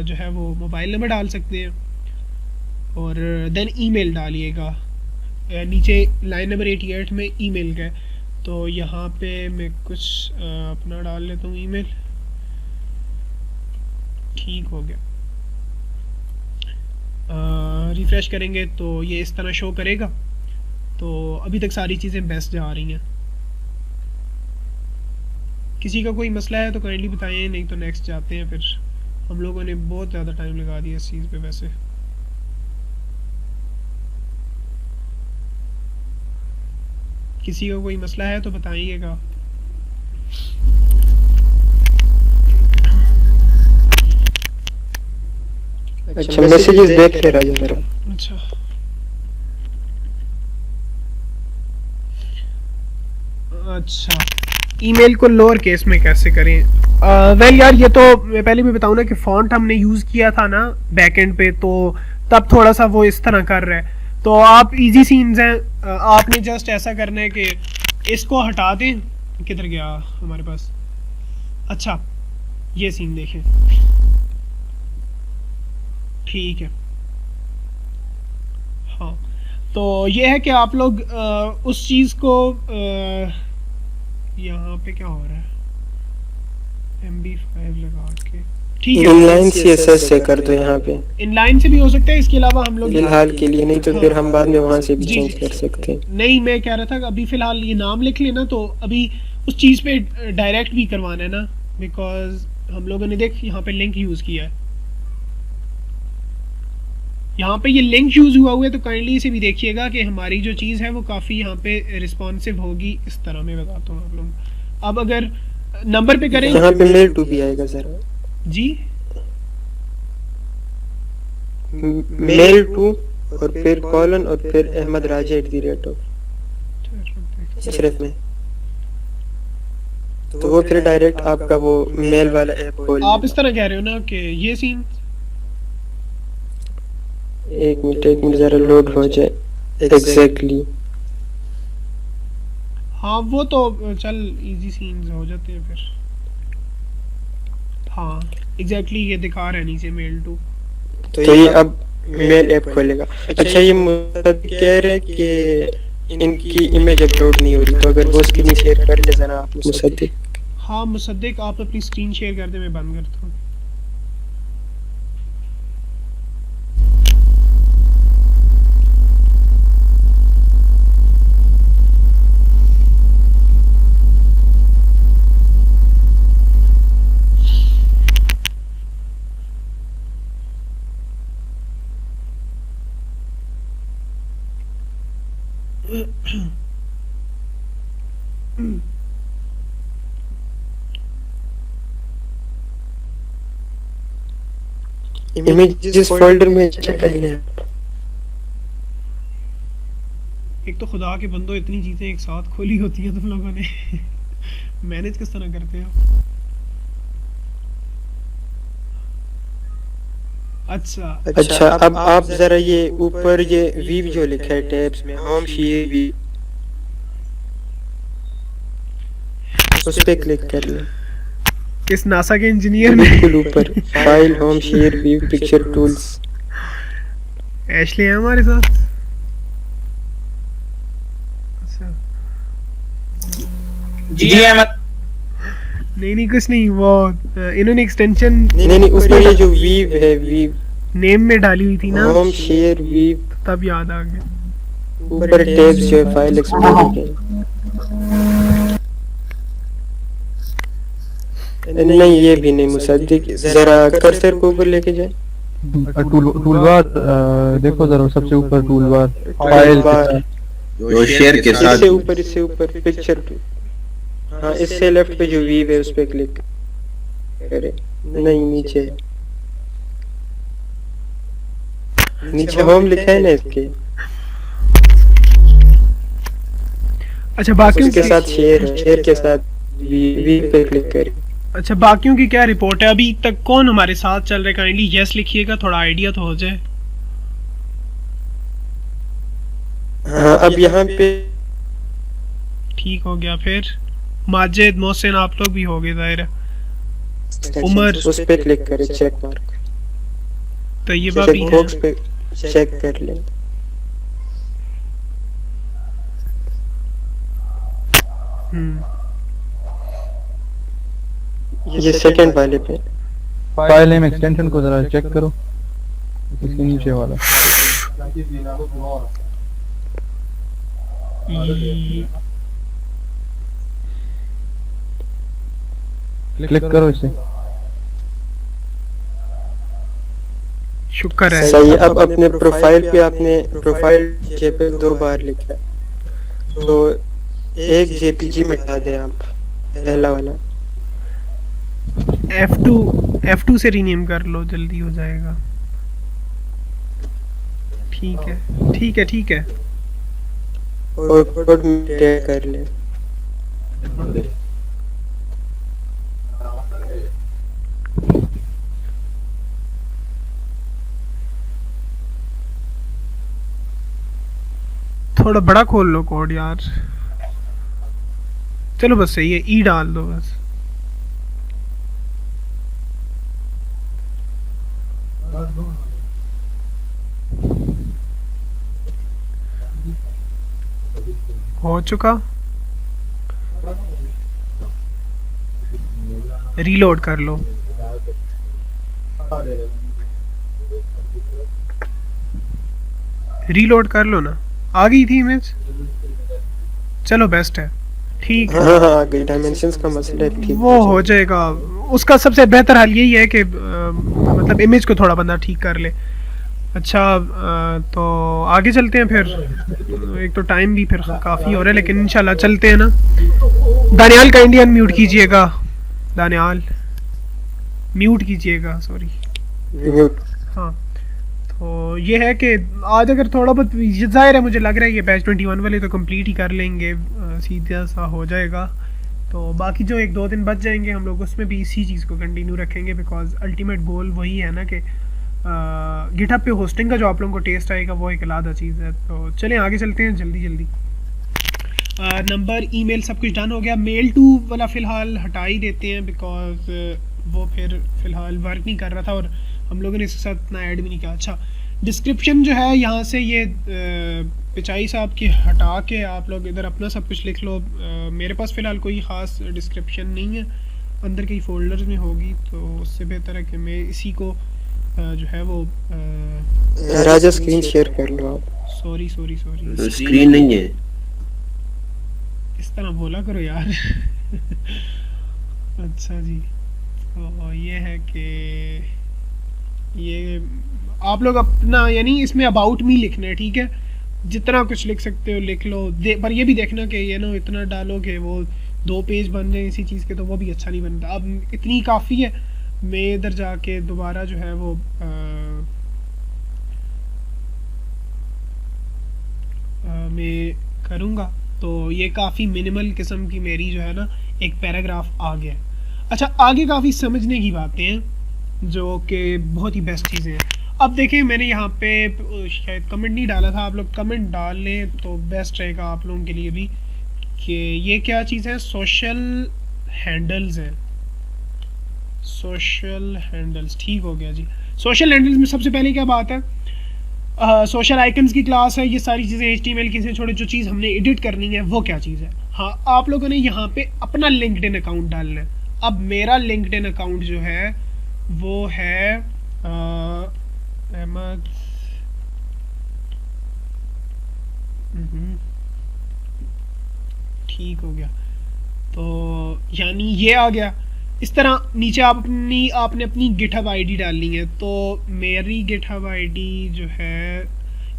जो है वो मोबाइल नंबर डाल सकते हैं और देन ईमेल डालिएगा। नीचे लाइन नंबर 88 में ईमेल का है, तो यहाँ पे मैं कुछ अपना डाल लेता हूँ ईमेल। ठीक हो गया। रिफ़्रेश करेंगे तो ये इस तरह शो करेगा। तो अभी तक सारी चीज़ें बेस्ट जा रही हैं। किसी का कोई मसला है तो काइंडली बताएं, नहीं तो नेक्स्ट जाते हैं। फिर हम लोगों ने बहुत ज़्यादा टाइम लगा दिया इस चीज़ पे। वैसे किसी का कोई मसला है तो बताइएगा। अच्छा, मैसेजेस देख ले राजा जरा। अच्छा, अच्छा, ईमेल को लोअर केस में कैसे करें? वेल यार, ये तो मैं पहले भी बताऊँ ना कि फ़ॉन्ट हमने यूज़ किया था ना बैकएंड पे, तो तब थोड़ा सा वो इस तरह कर रहा है। तो आप इजी सीन्स हैं, आपने जस्ट ऐसा करना है कि इसको हटा दें। किधर गया हमारे पास? अच्छा, ये सीन देखें। ठीक है, हाँ, तो ये है कि आप लोग उस चीज़ को यहाँ पे क्या हो रहा है, MB5 लगा के, ठीक है, इनलाइन CSS से कर दो यहाँ पे। इनलाइन से भी हो सकता है। इसके अलावा हम लोग फिलहाल के लिए, नहीं तो फिर हम बाद में वहाँ से भी जी, चेंज जी। कर सकते हैं। नहीं, मैं कह रहा था कि अभी फ़िलहाल ये नाम लिख लेना, तो अभी उस चीज़ पे डायरेक्ट भी करवाना है ना, बिकॉज हम लोगों ने देख यहाँ पे लिंक यूज़ किया है। यहाँ पे ये लिंक यूज़ हुआ है, तो काइंडली इसे भी देखिएगा कि हमारी जो चीज़ है वो काफ़ी यहाँ पे रिस्पॉन्सिव होगी। इस तरह मैं बताता हूँ आप लोग। अब अगर नंबर पे करें, यहाँ पे मेल टू भी आएगा जरा। जी, मेल टू और फिर कॉलन और फिर अहमद राजा @ सिर्फ में, तो वो फिर डायरेक्ट आपका वो मेल वाला ऐप खोल। आप इस तरह कह रहे हो ना कि ये सीन, एक मिनट जरा लोड हो जाए। एग्जैक्टली, हाँ वो तो चल इजी सीन्स हो जाते हैं फिर। हाँ एग्जैक्टली, ये दिखा रहा है नीचे मेल टू। तो ये अब मेल ऐप खोलेगा। अच्छा, ये मुझे कह रहे कि इनकी इमेज अपलोड नहीं हो रही, तो अगर वो स्क्रीन शेयर कर ले जरा आप मुसद्दिक। हाँ मुसद्दिक, आप अपनी स्क्रीन शेयर कर दे, मैं बंद करता हूँ। इमेजेस फोल्डर में चलिए। एक तो खुदा के बंदो, इतनी चीजें एक साथ खोली होती हैं तुम लोगों ने मैनेज किस तरह करते हो? अच्छा, अब आप जरा ये ऊपर ये वीव जो लिखा है टैब्स में, होम शेयर वी, उस पे क्लिक कर ले। किस नासा के इंजीनियर ने? बिल्कुल ऊपर file, home share view, picture tools. Ashley है हमारे साथ। अच्छा, जी अहमद। नहीं कुछ नहीं, वो इन्होंने एक्सटेंशन नहीं ऊपर ये जो वीव है, वीव नेम में डाली हुई थी ना, होम शेयर वीव, तब याद आ गया। ऊपर टैब्स जो है फाइल एक्सप्लोरर के। नहीं ये भी नहीं मुसद्दिक, जरा कर्सर को ऊपर लेके जाए। टूलबार देखो जरा, सबसे ऊपर टूलबार फाइल के साथ, जो शेयर के साथ इससे ऊपर पिक्चर टूल। हाँ, इससे लेफ्ट पे जो वीव है उस पे क्लिक करें। नहीं, नीचे नीचे होम लिखा है ना इसके, अच्छा बाकियों उसके की साथ शेयर है, शेयर के साथ वी पे क्लिक करें। अच्छा बाकियों की क्या रिपोर्ट है? अभी तक कौन हमारे साथ चल रहा है? काइंडली यस लिखिएगा, थोड़ा आइडिया तो हो जाए। हाँ, अब यहाँ पे ठीक हो गया। फिर माजिद, मोहसिन, आप लोग भी हो गए ज़ाहिर है। उमर, उस पे क्लिक करें, चेक मार्क, तैयबा भी चेक है। बॉक्स पे चेक कर लें। ये सेकंड वाले पे फाइल नेम एक्सटेंशन को जरा चेक करो, इसके नीचे वाला। क्लिक करो इसे। शुक्र है। सही। अब अपने प्रोफाइल पे आपने प्रोफाइल पे 2 बार लिखा है, तो एक जेपीजी मिटा दें आप, पहला वाला। F2 से रीनेम कर लो, जल्दी हो जाएगा। ठीक है ठीक है ठीक है। और कोड मिटा कर लें। थोड़ा बड़ा खोल लो कोड यार। चलो बस सही है, ई डाल दो बस। हो चुका। रीलोड कर लो। रीलोड कर लो ना, आ गई थी इमेज। चलो बेस्ट है, ठीक है। हाँ हाँ, आगे डायमेंशंस का मसला है, ठीक वो हो जाएगा। उसका सबसे बेहतर हल यही है कि मतलब इमेज को थोड़ा बंदा ठीक कर ले। अच्छा तो आगे चलते हैं फिर। एक तो टाइम भी फिर काफ़ी हो रहा है, लेकिन इंशाल्लाह चलते हैं ना। दानियाल का इंडियन म्यूट कीजिएगा, दानियाल म्यूट कीजिएगा, सॉरी। म्यूट। हाँ, तो ये है कि आज अगर थोड़ा बहुत ज़ाहिर है, मुझे लग रहा है ये बैच 21 वाले तो कंप्लीट ही कर लेंगे, सीधा सा हो जाएगा। तो बाकी जो 1-2 दिन बच जाएंगे हम लोग उसमें भी इसी चीज़ को कंटिन्यू रखेंगे, बिकॉज अल्टीमेट गोल वही है ना कि गिटहब पे होस्टिंग का जो आप लोगों को टेस्ट आएगा वो एक अलग चीज़ है। तो चलें आगे चलते हैं जल्दी जल्दी। नंबर, ईमेल सब कुछ डन हो गया। मेल टू वाला फ़िलहाल हटा ही देते हैं, बिकॉज वो फिर फ़िलहाल वर्क नहीं कर रहा था और हम लोगों ने इसके साथ इतना ऐड भी नहीं किया। अच्छा, डिस्क्रिप्शन जो है यहाँ से ये पिचाई साहब की हटा के आप लोग इधर अपना सब कुछ लिख लो। मेरे पास फ़िलहाल कोई ख़ास डिस्क्रिप्शन नहीं है, अंदर कई फोल्डर्स में होगी, तो उससे बेहतर है कि मैं इसी को जो है वो राजा स्क्रीन शेयर कर लो आप। सॉरी सॉरी सॉरी, तो स्क्रीन नहीं है। इस तरह बोला करो यार। अच्छा जी, तो ये है कि ये आप लोग अपना यानी इसमें अबाउट मी लिखना है, ठीक है। जितना कुछ लिख सकते हो लिख लो, पर ये भी देखना कि ये ना इतना डालो कि वो 2 पेज बन जाए इसी चीज़ के, तो वो भी अच्छा नहीं बनता। अब इतनी काफ़ी है, मैं इधर जाके दोबारा जो है वो मैं करूँगा। तो ये काफ़ी मिनिमल किस्म की मेरी जो है ना एक पैराग्राफ आ गया। अच्छा, आगे काफ़ी समझने की बातें हैं जो कि बहुत ही बेस्ट चीज़ें हैं। अब देखें, मैंने यहाँ पे शायद कमेंट नहीं डाला था, आप लोग कमेंट डाल लें तो बेस्ट रहेगा आप लोगों के लिए भी कि ये क्या चीज़ है। सोशल हैंडल्स हैं, सोशल हैंडल्स, ठीक हो गया जी। सोशल हैंडल्स में सबसे पहले क्या बात है, सोशल आइकन्स की क्लास है, ये सारी चीज़ें HTML की से छोड़ी जो चीज़ हमने एडिट करनी है वो क्या चीज़ है। हाँ, आप लोगों ने यहाँ पे अपना लिंक्डइन अकाउंट डालना है। अब मेरा लिंक्डइन अकाउंट जो है वो है अहमद, ठीक हो गया। तो यानी ये आ गया। इस तरह नीचे आपने अपनी गिटहब आईडी डालनी है। तो मेरी गिटहब आईडी जो है,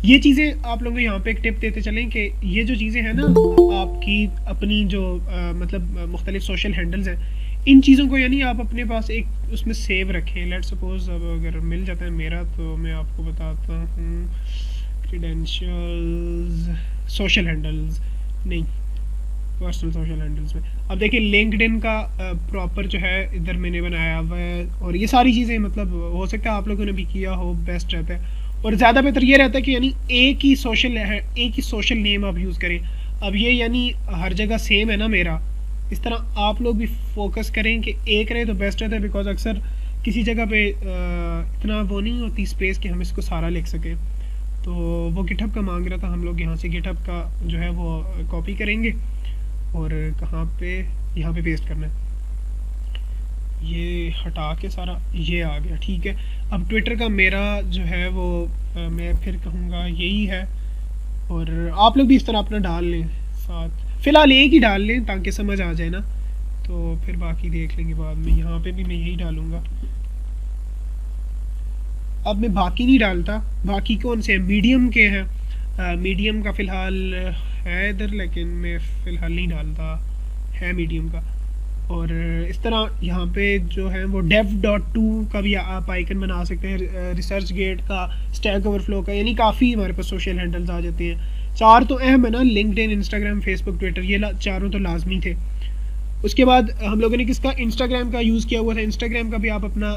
ये चीज़ें आप लोगों को यहाँ पे एक टिप देते चलें कि ये जो चीज़ें हैं ना आपकी अपनी जो मतलब मुख्तलिफ सोशल हैंडल्स हैं, इन चीज़ों को यानी आप अपने पास एक उसमें सेव रखें। लेट सपोज अब अगर मिल जाता है मेरा तो मैं आपको बताता हूँ। क्रीडेंशियल्स, सोशल हैंडल्स नहीं, पर्सनल सोशल हैंडल्स में अब देखिए लिंक्डइन का प्रॉपर जो है इधर मैंने बनाया हुआ है, और ये सारी चीज़ें मतलब हो सकता है आप लोगों ने भी किया हो, बेस्ट रहता है। और ज़्यादा बेहतर ये रहता है कि यानी एक ही सोशल नेम आप यूज़ करें। अब ये यानी हर जगह सेम है ना मेरा, इस तरह आप लोग भी फोकस करें कि एक रहे तो बेस्ट रहता है, बिकॉज अक्सर किसी जगह पे इतना वो नहीं होती स्पेस कि हम इसको सारा लिख सकें। तो वो गिटहब का मांग रहा था, हम लोग यहाँ से गिटहब का जो है वो कॉपी करेंगे और कहाँ पे, यहाँ पे पेस्ट करना है। ये हटा के सारा ये आ गया, ठीक है। अब ट्विटर का मेरा जो है वो मैं फिर कहूँगा यही है, और आप लोग भी इस तरह अपना डाल लें साथ, फ़िलहाल एक ही डाल लें ताकि समझ आ जाए ना, तो फिर बाकी देख लेंगे बाद में। यहाँ पे भी मैं यही डालूँगा। अब मैं बाकी नहीं डालता, बाकी कौन से हैं, मीडियम के हैं। मीडियम का फ़िलहाल है इधर, लेकिन मैं फ़िलहाल नहीं डालता, है मीडियम का। और इस तरह यहाँ पे जो है वो dev.to का भी आप आइकन बना सकते हैं, रिसर्च गेट का, स्टैक ओवरफ्लो का, यानी काफ़ी हमारे पास सोशल हैंडल्स आ जाते हैं। 4 तो अहम है ना, लिंक्डइन, इंस्टाग्राम, फेसबुक, ट्विटर, ये चारों तो लाजमी थे। उसके बाद हम लोगों ने किसका, इंस्टाग्राम का यूज़ किया हुआ था। इंस्टाग्राम का भी आप अपना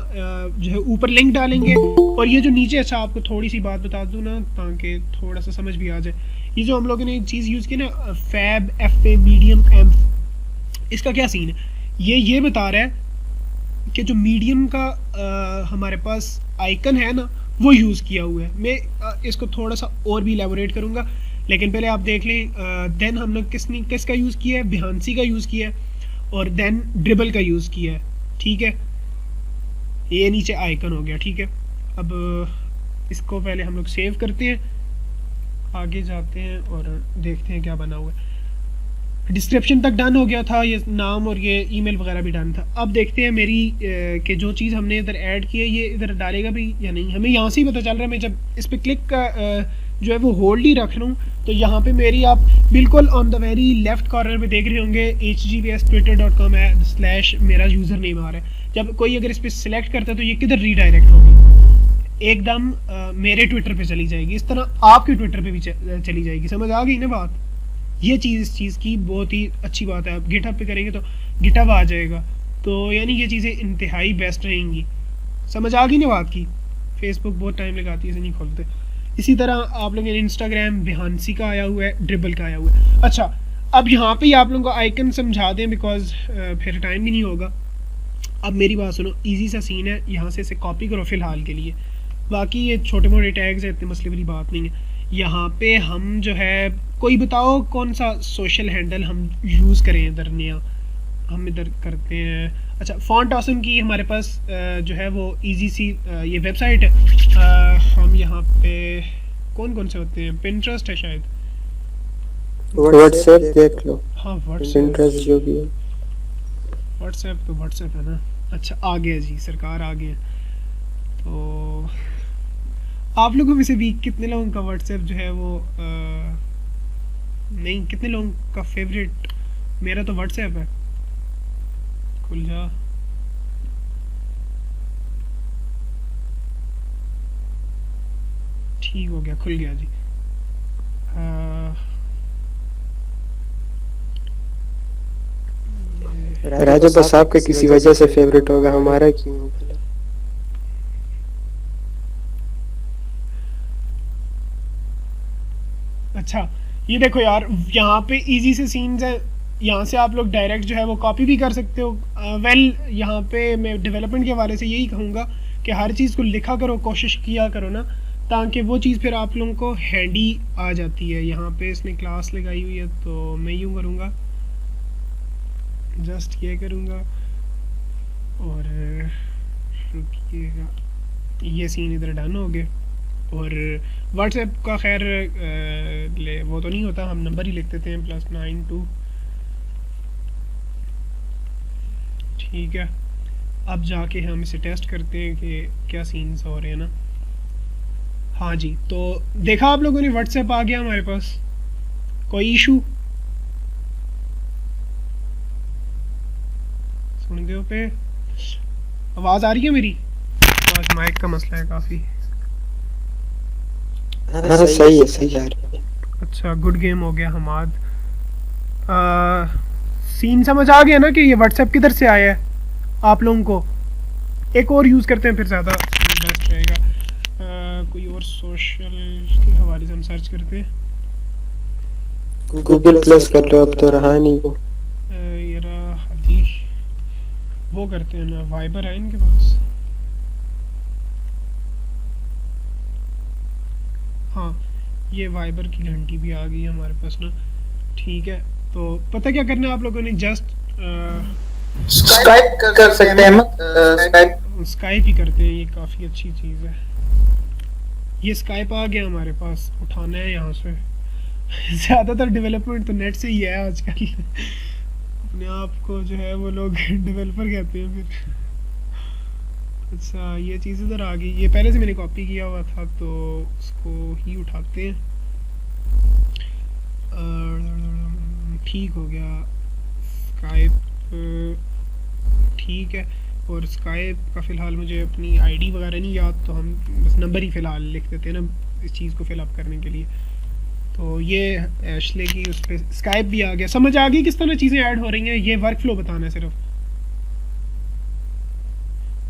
जो है ऊपर लिंक डालेंगे, और ये जो नीचे, अच्छा आपको थोड़ी सी बात बता दूँ ना ताकि थोड़ा सा समझ भी आ जाए। ये जो हम लोगों ने चीज़ यूज़ की ना, फैब, FA, मीडियम, एम, इसका क्या सीन है, ये बता रहा है कि जो मीडियम का हमारे पास आइकन है ना वो यूज़ किया हुआ है। मैं इसको थोड़ा सा और भी एलेबोरेट करूँगा, लेकिन पहले आप देख लें। देन हम लोग किसका यूज़ किया है, बिहानसी का यूज़ किया है, और देन ड्रिबल का यूज़ किया है, ठीक है। ये नीचे आइकन हो गया, ठीक है। अब इसको पहले हम लोग सेव करते हैं, आगे जाते हैं और देखते हैं क्या बना हुआ है। डिस्क्रिप्शन तक डन हो गया था, ये नाम और ये ईमेल वगैरह भी डन था। अब देखते हैं मेरी कि जो चीज़ हमने इधर ऐड की है ये इधर डालेगा भी या नहीं, हमें यहाँ से ही पता चल रहा है। मैं जब इस पर क्लिक का जो है वो होल्ड ही रख रहा हूँ, तो यहाँ पे मेरी आप बिल्कुल on the very left corner पे देख रहे होंगे https:// मेरा यूज़र नेम आ रहा है। जब कोई अगर इस पर सिलेक्ट करता है तो ये किधर रीडायरेक्ट होगी, एकदम मेरे ट्विटर पे चली जाएगी। इस तरह आपके ट्विटर पे भी चली जाएगी। समझ आ गई ना बात, ये चीज़ इस चीज़ की बहुत ही अच्छी बात है। आप गिटहब पे करेंगे तो गिटहब आ जाएगा, तो यानी ये चीज़ें इंतहाई बेस्ट रहेंगी। समझ आ गई ना बात की। फेसबुक बहुत टाइम लगाती है, इसे नहीं खोलते। इसी तरह आप लोगों ने इंस्टाग्राम, बिहानसी का आया हुआ है, ड्रिबल का आया हुआ है। अच्छा, अब यहाँ पे आप लोगों को आइकन समझा दें, बिकॉज फिर टाइम भी नहीं होगा। अब मेरी बात सुनो, ईजी सा सीन है, यहाँ से इसे कॉपी करो फ़िलहाल के लिए। बाकी ये छोटे मोटे टैग्स हैं, इतने मसले वाली बात नहीं है। यहाँ पे हम जो है, कोई बताओ कौन सा सोशल हैंडल हम यूज़ करें इधर नया, हम इधर करते हैं। अच्छा, फॉन्ट ऑसम की हमारे पास जो है वो इजी सी ये वेबसाइट है। हम यहाँ पे कौन से होते हैं, पिंटरेस्ट है शायद, व्हाट्सएप देख लो, हाँ Pinterest जो भी है। व्हाट्सएप तो व्हाट्सएप है ना। अच्छा, आ गया जी, सरकार आ गए। तो आप लोगों में से भी कितने लोगों का व्हाट्सएप जो है वो नहीं, कितने लोगों का फेवरेट, मेरा तो व्हाट्सएप है। खुल जा, ठीक हो गया, खुल गया जी। राजा बस आपके किसी वजह से फेवरेट होगा, हमारा क्यों होगा? अच्छा, ये देखो यार, यहाँ पे इजी से सीन्स है, यहाँ से आप लोग डायरेक्ट जो है वो कॉपी भी कर सकते हो। वेल, यहाँ पे मैं डेवलपमेंट के हवाले से यही कहूँगा कि हर चीज़ को लिखा करो, कोशिश किया करो ना, ताकि वो चीज़ फिर आप लोगों को हैंडी आ जाती है। यहाँ पे इसने क्लास लगाई हुई है, तो मैं यूँ करूँगा, जस्ट ये करूँगा और रुकिएगा, ये सीन इधर डन हो गए। और व्हाट्सएप का खैर वो तो नहीं होता, हम नंबर ही लिख देते हैं +92, ठीक है। अब जाके हम इसे टेस्ट करते हैं कि क्या सीन्स हो रहे हैं ना। हाँ जी, तो देखा आप लोगों ने, व्हाट्सएप आ गया हमारे पास। कोई इशू? सुन बंदों पे। आवाज़ आ रही है मेरी? आज माइक का मसला है काफ़ी। हाँ सही है, सही आ रही है। अच्छा, गुड गेम हो गया हमाद। सीन समझ आ गया ना कि ये व्हाट्सएप किधर से आया है आप लोगों को? एक और यूज़ करते हैं फिर ज़्यादा बेस्ट रहेगा। कोई और सोशल के हवाले से हम सर्च करते हैं। गूगल प्लस कर लो, अब तो रहा नहीं वो। ये रहा हादी, वो करते हैं ना, वाइबर है इनके पास। हाँ, ये वाइबर की घंटी भी आ गई है हमारे पास ना। ठीक है, तो पता क्या करना है आप लोगों ने? जस्ट स्काइप कर सकते हैं स्काइप स्काइप ही करते हैं, ये काफ़ी अच्छी चीज़ है। ये स्काइप आ गया हमारे पास, उठाना है यहाँ से। ज़्यादातर डेवलपमेंट तो नेट से ही है आजकल। अपने आप को जो है वो लोग डेवलपर कहते हैं फिर। अच्छा, ये चीज़ इधर आ गई, ये पहले से मैंने कॉपी किया हुआ था तो उसको ही उठाते हैं। ठीक हो गया, स्काइप ठीक है। और स्काइप का फ़िलहाल मुझे अपनी आईडी वगैरह नहीं याद, तो हम बस नंबर ही फ़िलहाल लिख देते हैं ना इस चीज़ को फिलअप करने के लिए। तो ये एशले की उस पर स्काइप भी आ गया। समझ आ गई किस तरह चीज़ें ऐड हो रही हैं? ये वर्क फ्लो बताना है सिर्फ।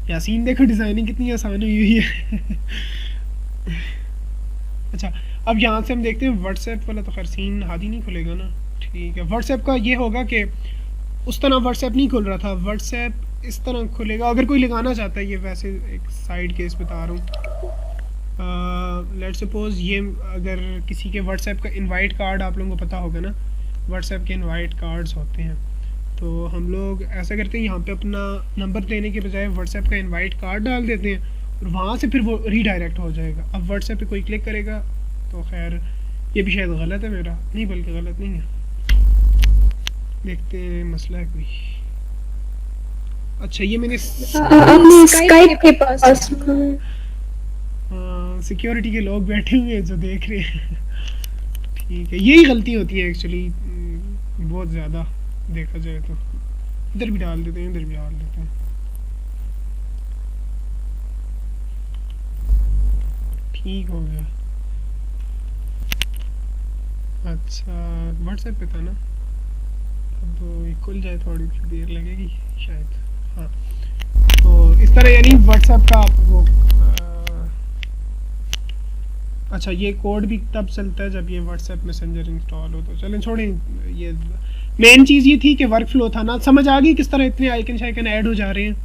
यासीन देखो डिज़ाइनिंग कितनी आसान हुई है। अच्छा, अब यहाँ से हम देखते हैं व्हाट्सएप वाला। तो खैर सीन हादी नहीं खुलेगा ना। ठीक है, व्हाट्सएप का ये होगा कि उस तरह व्हाट्सएप नहीं खुल रहा था, व्हाट्सएप इस तरह खुलेगा अगर कोई लगाना चाहता है। ये वैसे एक साइड केस बता रहा हूँ। लेट्स सपोज ये अगर किसी के व्हाट्सएप का इनवाइट कार्ड, आप लोगों को पता होगा ना व्हाट्सएप के इनवाइट कार्ड्स होते हैं, तो हम लोग ऐसा करते हैं यहाँ पे अपना नंबर देने के बजाय व्हाट्सएप का इनवाइट कार्ड डाल देते हैं और वहाँ से फिर वो रीडायरेक्ट हो जाएगा। अब व्हाट्सएप पे कोई क्लिक करेगा तो खैर ये भी शायद गलत है मेरा, नहीं बल्कि गलत नहीं है, देखते हैं मसला है कोई। अच्छा, ये मैंने स्काइप के पास सिक्योरिटी के लोग बैठे हुए हैं जो देख रहे हैं। ठीक है, यही गलती होती है एक्चुअली बहुत ज़्यादा देखा जाए तो। इधर भी डाल देते हैं, इधर भी डाल देते हैं। ठीक हो गया। अच्छा, व्हाट्सएप पे था ना, अब ये खुल जाए थोड़ी सी देर लगेगी शायद। हाँ, तो इस तरह यानी व्हाट्सएप का आप वो अच्छा, ये कोड भी तब चलता है जब ये व्हाट्सएप मैसेंजर इंस्टॉल हो। तो चलें छोड़ें, ये मेन चीज़ ये थी कि वर्क फ्लो था ना। समझ आ गई किस तरह इतने आइकन शाइकन ऐड हो जा रहे हैं?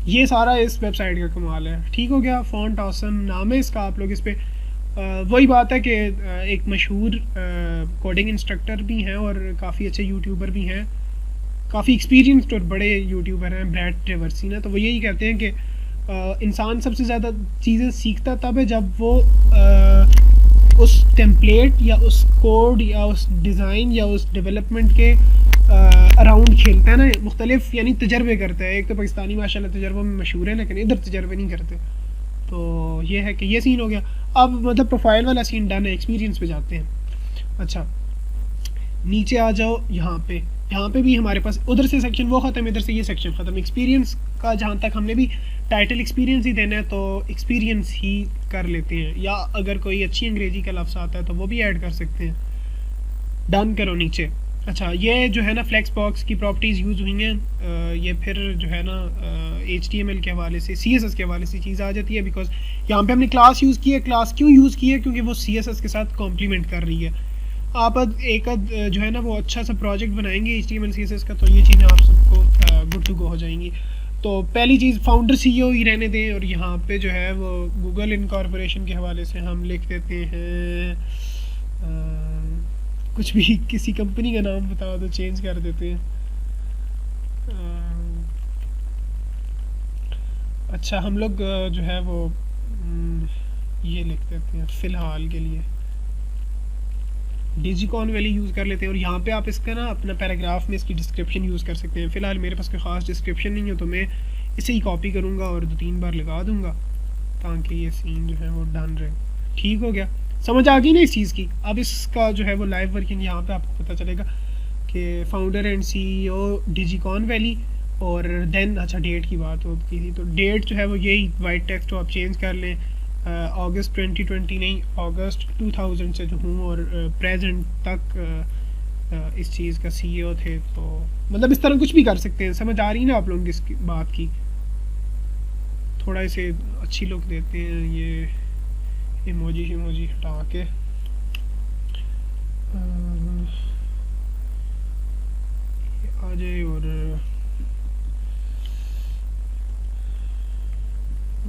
ये सारा इस वेबसाइट का कमाल है। ठीक हो गया, फॉन्ट ऑसम नाम है इसका। आप लोग इस पर वही बात है कि एक मशहूर कोडिंग इंस्ट्रक्टर भी हैं और काफ़ी अच्छे यूट्यूबर भी हैं, काफ़ी एक्सपीरियंस्ड और बड़े यूट्यूबर हैं, ब्रैड ट्रेवर्सी ना। तो वो यही कहते हैं कि इंसान सबसे ज़्यादा चीज़ें सीखता तब है जब वो उस टेम्पलेट या उस कोड या उस डिज़ाइन या उस डेवलपमेंट के अराउंड खेलता है ना, मुख्तलिफ यानी तजर्बे करता है। एक तो पाकिस्तानी माशाल्लाह तजर्बों में मशहूर है, लेकिन इधर तजर्बे नहीं करते। तो ये है कि ये सीन हो गया। अब मतलब प्रोफाइल वाला सीन डन है, एक्सपीरियंस पे जाते हैं। अच्छा, नीचे आ जाओ, यहाँ पे भी हमारे पास उधर से सेक्शन वो ख़त्म, इधर से ये सेक्शन ख़त्म। एक्सपीरियंस का जहाँ तक हमने भी टाइटल एक्सपीरियंस ही देना है तो एक्सपीरियंस ही कर लेते हैं, या अगर कोई अच्छी अंग्रेज़ी का लफ्ज़ आता है तो वो भी ऐड कर सकते हैं। डन करो नीचे। अच्छा, ये जो है ना फ्लेक्स बॉक्स की प्रॉपर्टीज़ यूज़ हुई हैं। ये फिर जो है ना HTML के हवाले से, CSS के हवाले से चीज़ आ जाती है, बिकॉज यहाँ पे हमने क्लास यूज़ की है। क्लास क्यों यूज़ की है? क्योंकि वो CSS के साथ कॉम्प्लीमेंट कर रही है। आप एक जो है ना वो अच्छा सा प्रोजेक्ट बनाएंगे HTML CSS का, तो ये चीज़ें आप सबको गुड टू गो हो जाएंगी। तो पहली चीज़ फाउंडर CEO ही रहने दें, और यहाँ पे जो है वो गूगल इनकॉर्पोरेशन के हवाले से हम लिख देते हैं कुछ भी, किसी कंपनी का नाम बता दो, चेंज कर देते हैं। अच्छा, हम लोग जो है वो ये लिख देते हैं फ़िलहाल के लिए डिजिकॉन वैली यूज़ कर लेते हैं। और यहाँ पे आप इसका ना अपना पैराग्राफ में इसकी डिस्क्रिप्शन यूज़ कर सकते हैं। फ़िलहाल मेरे पास कोई ख़ास डिस्क्रिप्शन नहीं है, तो मैं इसे ही कॉपी करूँगा और 2-3 बार लगा दूँगा ताकि ये सीन जो है वो डन रहे। ठीक हो गया, समझ आ गई ना इस चीज़ की? अब इसका जो है वो लाइव वर्किंग यहाँ पे आपको पता चलेगा कि कि founder and CEO Digicon valley, और देन अच्छा डेट की बात होती थी, तो डेट जो है वो यही वाइट टेक्स्ट तो आप चेंज कर लें, अगस्त 2020 नहीं, अगस्त 2000 से जो हूँ और प्रेजेंट तक इस चीज़ का सीईओ थे। तो मतलब इस तरह कुछ भी कर सकते हैं, समझ आ रही है ना आप लोगों की इसकी बात की? थोड़ा इसे अच्छी लुक देते हैं, ये इमोजी हटा के आ जाए, और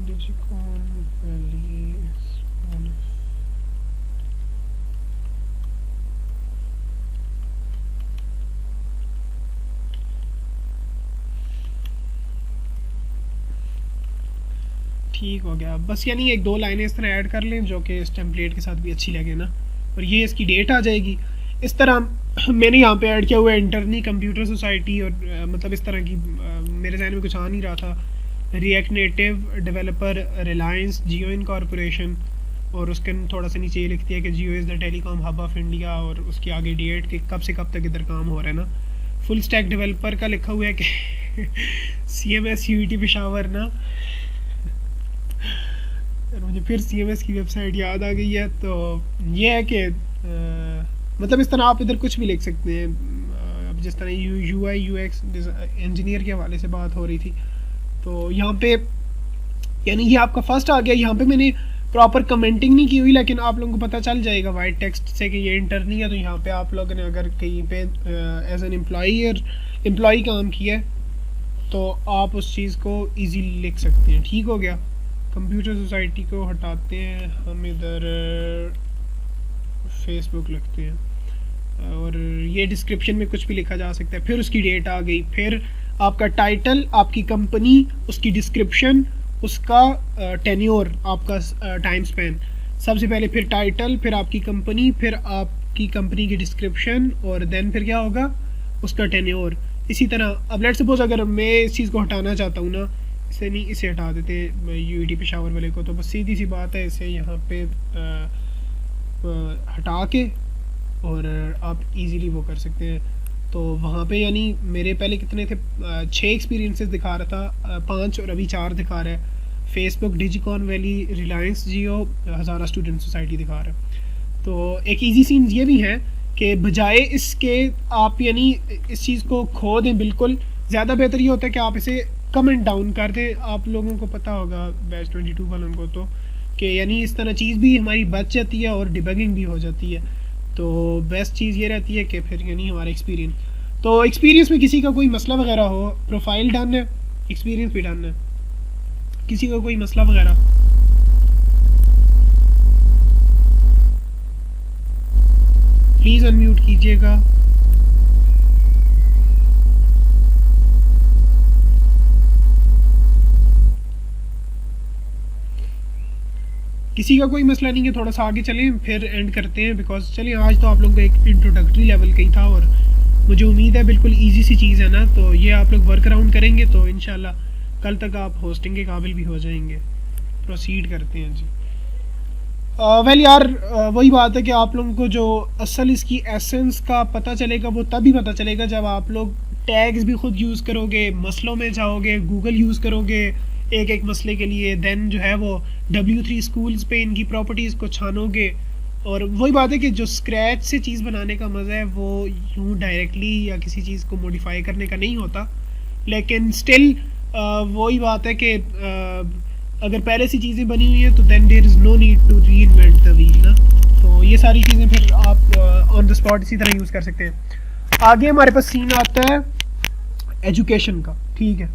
डिजिकॉन वैली ठीक हो गया। बस यानी एक दो लाइनें इस तरह ऐड कर लें जो कि इस टेम्पलेट के साथ भी अच्छी लगे ना, और ये इसकी डेट आ जाएगी। इस तरह मैंने यहाँ पे ऐड किया हुआ है इंटरनी कंप्यूटर सोसाइटी, और मतलब इस तरह की मेरे जहन में कुछ आ नहीं रहा था। React native developer Reliance Jio incorporation, और उसके थोड़ा सा नीचे ये लिखती है कि Jio is the telecom hub of India, और उसके आगे डेट कि कब से कब तक इधर काम हो रहा है ना। फुल स्टैक डेवलपर का लिखा हुआ है कि CMS UET पेशावर ना, मुझे फिर CMS की वेबसाइट याद आ गई है। तो ये है कि मतलब इस तरह आप इधर कुछ भी लिख सकते हैं। अब जिस तरह UI UX इंजीनियर के हवाले से बात हो रही थी, तो यहाँ पे यानी ये आपका फर्स्ट आ गया। यहाँ पे मैंने प्रॉपर कमेंटिंग नहीं की हुई, लेकिन आप लोगों को पता चल जाएगा वाइट टेक्स्ट से कि ये इंटरनी है। तो यहाँ पे आप लोगों ने अगर कहीं पे एज एन एम्प्लॉई काम किया है तो आप उस चीज़ को ईजीली लिख सकते हैं। ठीक हो गया। कंप्यूटर सोसाइटी को हटाते हैं, हम इधर फेसबुक लिखते हैं, और ये डिस्क्रिप्शन में कुछ भी लिखा जा सकता है। फिर उसकी डेट आ गई, फिर आपका टाइटल, आपकी कंपनी, उसकी डिस्क्रिप्शन, उसका टेन्योर, आपका टाइम स्पेन। सबसे पहले फिर टाइटल, फिर आपकी कंपनी, फिर आपकी कंपनी की डिस्क्रिप्शन, और देन फिर क्या होगा, उसका टेन्योर। इसी तरह अब लेट सपोज अगर मैं इस चीज़ को हटाना चाहता हूँ ना, इसे नहीं, इसे हटा देते UET पेशावर वाले को, तो बस सीधी सी बात है, इसे यहाँ पे हटा के और आप इजीली वो कर सकते हैं। तो वहाँ पे यानी मेरे पहले कितने थे, 6 एक्सपीरियंसेस दिखा रहा था, 5 और अभी 4 दिखा रहा है। फेसबुक, डिजिकॉन वैली, रिलायंस जियो, हज़ारा स्टूडेंट सोसाइटी दिखा रहा है। तो एक इजी सीन ये भी है कि बजाय इसके आप यानी इस चीज़ को खो दें, बिल्कुल ज़्यादा बेहतर ये होता है कि आप इसे कमेंट डाउन कर दें। आप लोगों को पता होगा बैच 22 वालों को तो कि यानी इस तरह चीज़ भी हमारी बच जाती है और डिबगिंग भी हो जाती है। तो बेस्ट चीज़ ये रहती है कि फिर यानी हमारा एक्सपीरियंस, तो एक्सपीरियंस में किसी का कोई मसला वगैरह हो, प्रोफाइल डन है, एक्सपीरियंस भी डन है, किसी का कोई मसला वगैरह? प्लीज़ अनम्यूट कीजिएगा। किसी का कोई मसला नहीं है, थोड़ा सा आगे चलें फिर एंड करते हैं, बिकॉज चलिए आज तो आप लोगों का एक इंट्रोडक्टरी लेवल का ही था, और मुझे उम्मीद है बिल्कुल इजी सी चीज़ है ना, तो ये आप लोग वर्क अराउंड करेंगे तो इंशाल्लाह कल तक आप होस्टिंग के काबिल भी हो जाएंगे। प्रोसीड करते हैं जी। वेल यार, वही बात है कि आप लोगों को जो असल इसकी एसेंस का पता चलेगा वो तभी पता चलेगा जब आप लोग टैग्स भी खुद यूज़ करोगे, मसलों में जाओगे, गूगल यूज़ करोगे एक एक मसले के लिए, देन जो है वो W3 स्कूल्स पे इनकी प्रॉपर्टीज़ को छानोगे। और वही बात है कि जो स्क्रैच से चीज़ बनाने का मज़ा है वो यूँ डायरेक्टली या किसी चीज़ को मॉडिफाई करने का नहीं होता, लेकिन स्टिल वही बात है कि अगर पहले से चीज़ें बनी हुई हैं तो then there is no need to reinvent the wheel ना। तो ये सारी चीज़ें फिर आप ऑन द स्पॉट इसी तरह यूज़ कर सकते हैं। आगे हमारे पास सीन आता है एजुकेशन का। ठीक है,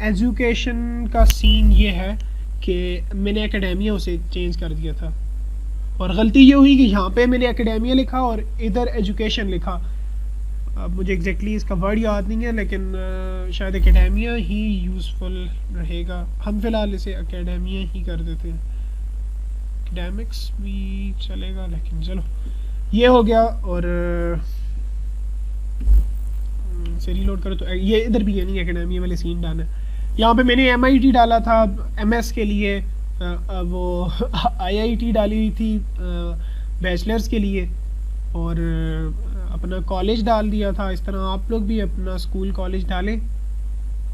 एजुकेशन का सीन ये है कि मैंने एकेडेमिया उसे चेंज कर दिया था, और गलती ये हुई कि यहाँ पे मैंने एकेडेमिया लिखा और इधर एजुकेशन लिखा। अब मुझे एग्जैक्टली इसका वर्ड याद नहीं है, लेकिन शायद एकेडेमिया ही यूज़फुल रहेगा। हम फ़िलहाल इसे एकेडेमिया ही कर देते हैं, एकेडेमिक्स भी चलेगा, लेकिन चलो ये हो गया। और से रीलोड करो तो ये इधर भी है नहीं, एकेडेमिया वाले सीन डालना है। यहाँ पे मैंने MIT डाला था MS के लिए, वो IIT डाली हुई थी बैचलर्स के लिए, और अपना कॉलेज डाल दिया था, इस तरह आप लोग भी अपना स्कूल कॉलेज डालें।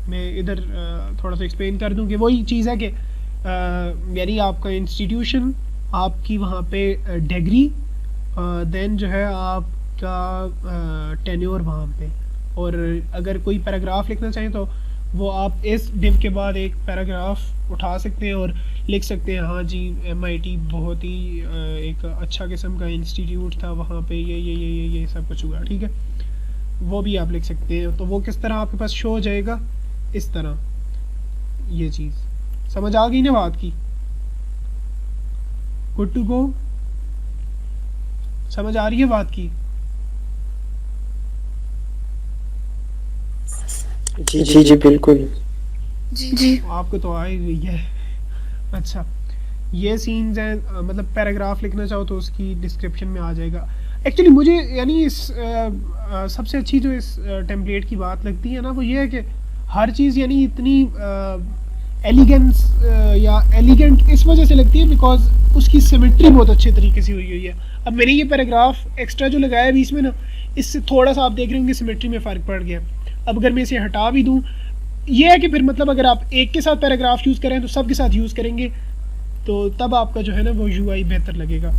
मैं इधर थोड़ा सा एक्सप्लेन कर दूं कि वही चीज़ है कि यानी आपका इंस्टीट्यूशन, आपकी वहाँ पे डिग्री, देन जो है आपका टेन्योर वहाँ पे, और अगर कोई पैराग्राफ लिखना चाहें तो वो आप इस डिव के बाद एक पैराग्राफ उठा सकते हैं और लिख सकते हैं, हाँ जी MIT बहुत ही एक अच्छा किस्म का इंस्टीट्यूट था, वहाँ पे ये सब कुछ हुआ, ठीक है। वो भी आप लिख सकते हैं। तो वो किस तरह आपके पास शो हो जाएगा, इस तरह। ये चीज़ समझ आ गई ना बात की? गुड टू गो, समझ आ रही है बात की? जी बिल्कुल। जी आपको तो आ ही गई है। अच्छा, ये सीन्स हैं, मतलब पैराग्राफ लिखना चाहो तो उसकी डिस्क्रिप्शन में आ जाएगा। एक्चुअली मुझे यानी इस सबसे अच्छी जो इस टेम्पलेट की बात लगती है ना, वो ये है कि हर चीज़ यानी इतनी एलिगेंस या एलिगेंट इस वजह से लगती है बिकॉज उसकी सिमेट्री बहुत अच्छे तरीके से हुई हुई है। अब मैंने ये पैराग्राफ एक्स्ट्रा जो लगाया है बीच में ना, इससे थोड़ा सा आप देख रहे होंगे सिमेट्री में फ़र्क पड़ गया। अब अगर मैं इसे हटा भी दूँ, ये है कि फिर मतलब अगर आप एक के साथ पैराग्राफ यूज़ करें तो सब के साथ यूज़ करेंगे, तो तब आपका जो है ना वो UI बेहतर लगेगा।